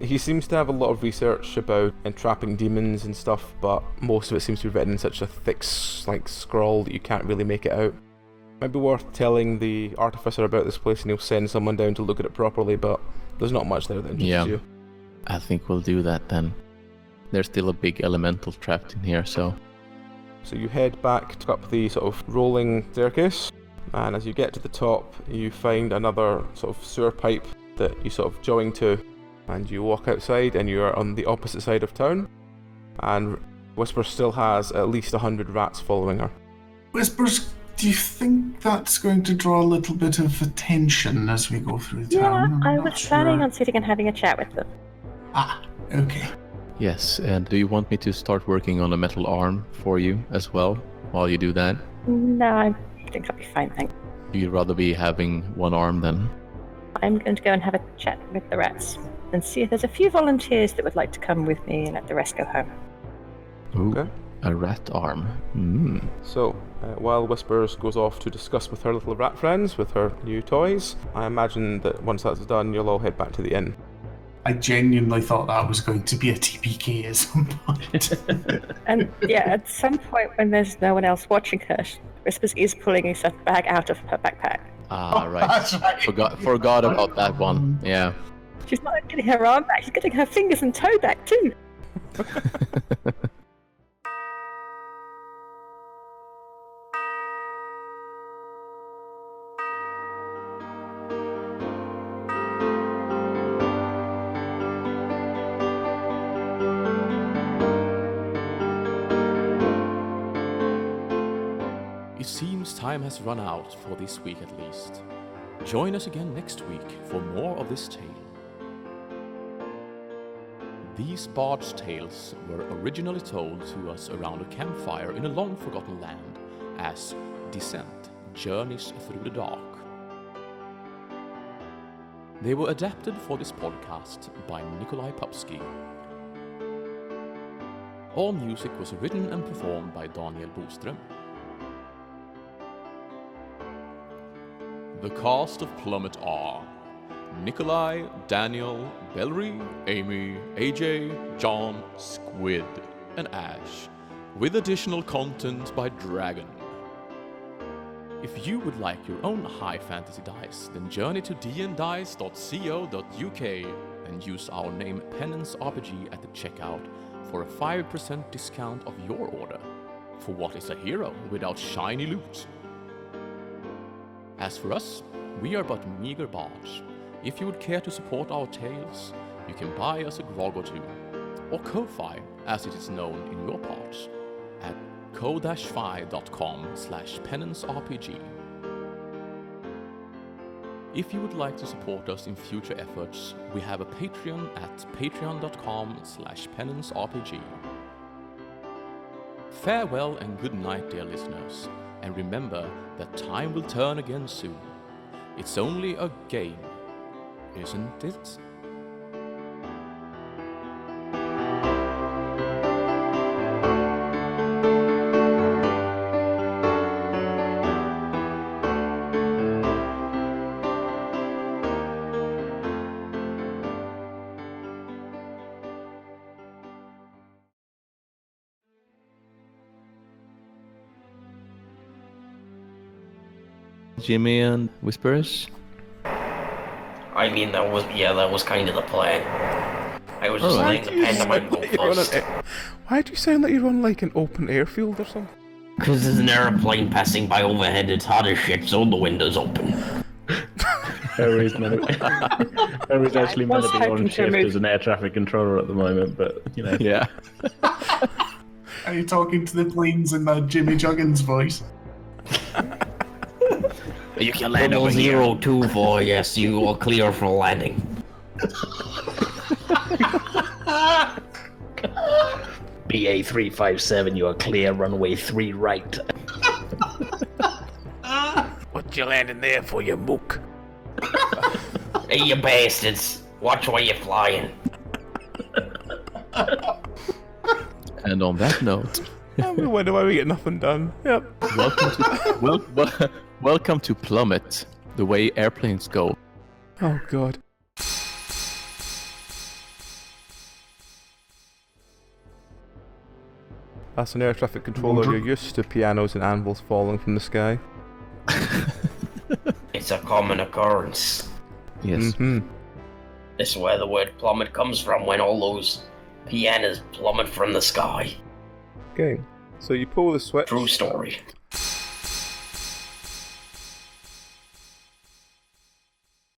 B: He seems to have a lot of research about entrapping demons and stuff, but most of it seems to be written in such a thick, scroll that you can't really make it out. Might be worth telling the artificer about this place and he'll send someone down to look at it properly, but there's not much there that interests you.
K: I think we'll do that then. There's still a big elemental trapped in here, so...
B: So you head back up the sort of rolling staircase, and as you get to the top, you find another sort of sewer pipe that you sort of join to, and you walk outside and you are on the opposite side of town, and Whisper still has at least 100 rats following her.
E: Whispers, do you think that's going to draw a little bit of attention as we go through town?
G: Yeah, I was planning on sitting and having a chat with them.
E: Ah, okay.
K: Yes, and do you want me to start working on a metal arm for you as well, while you do that?
G: No, I think I'll be fine, thanks.
K: Do you rather be having one arm then?
G: I'm going to go and have a chat with the rats and see if there's a few volunteers that would like to come with me and let the rest go home.
K: Ooh,
B: Okay.
K: a rat arm.
B: So, while Whispers goes off to discuss with her little rat friends, with her new toys, I imagine that once that's done, you'll all head back to the inn.
E: I genuinely thought that was going to be a TPK at some point.
G: And yeah, at some point when there's no one else watching her, Whispers is pulling a stuff bag out of her backpack.
K: Ah, right.
E: That's right.
K: Forgot about that one. Yeah.
G: She's not getting her arm back, she's getting her fingers and toe back too.
A: It seems time has run out for this week at least. Join us again next week for more of this tale. These bard's tales were originally told to us around a campfire in a long-forgotten land as Descent Journeys Through the Dark. They were adapted for this podcast by Nikolai Popsky. All music was written and performed by Daniel Boström. The cast of Plummet are Nikolai, Daniel, Bellery, Amy, AJ, John, Squid, and Ash, with additional content by Dragon. If you would like your own high fantasy dice, then journey to dndice.co.uk and use our name Penance RPG at the checkout for a 5% discount of your order. For what is a hero without shiny loot? As for us, we are but meager bards. If you would care to support our tales, you can buy us a grog or two, or Ko-Fi, as it is known in your parts, at ko-fi.com/penancerpg. If you would like to support us in future efforts, we have a Patreon at patreon.com/penancerpg. Farewell and good night, dear listeners, and remember that time will turn again soon. It's only a game, isn't it?
K: Jimmy and Whispers?
D: I mean, that was kind of the plan. I was just letting the pantomime go first.
B: Why do you sound like you're on like an open airfield or something?
D: Because there's an airplane passing by overhead, it's hot as shit, so the window's open.
F: Harry's actually meant to be on shift as an air traffic controller at the moment, but, you know.
K: Yeah.
E: Are you talking to the planes in that Jimmy Juggins voice?
J: You can land over here.
D: 024, yes, you are clear for landing.
I: BA 357, you are clear, runway 3 right.
J: What you landing there for, you mook?
D: Hey, you bastards! Watch where you're flying.
K: And on that note,
B: We wonder why we get nothing done. Yep.
K: welcome to Plummet, the way airplanes go.
B: Oh god. As an air traffic controller, you're used to pianos and anvils falling from the sky.
D: It's a common occurrence.
K: Yes.
B: Mm-hmm.
D: This is where the word plummet comes from, when all those pianos plummet from the sky.
B: Okay, so you pull the switch.
D: True story.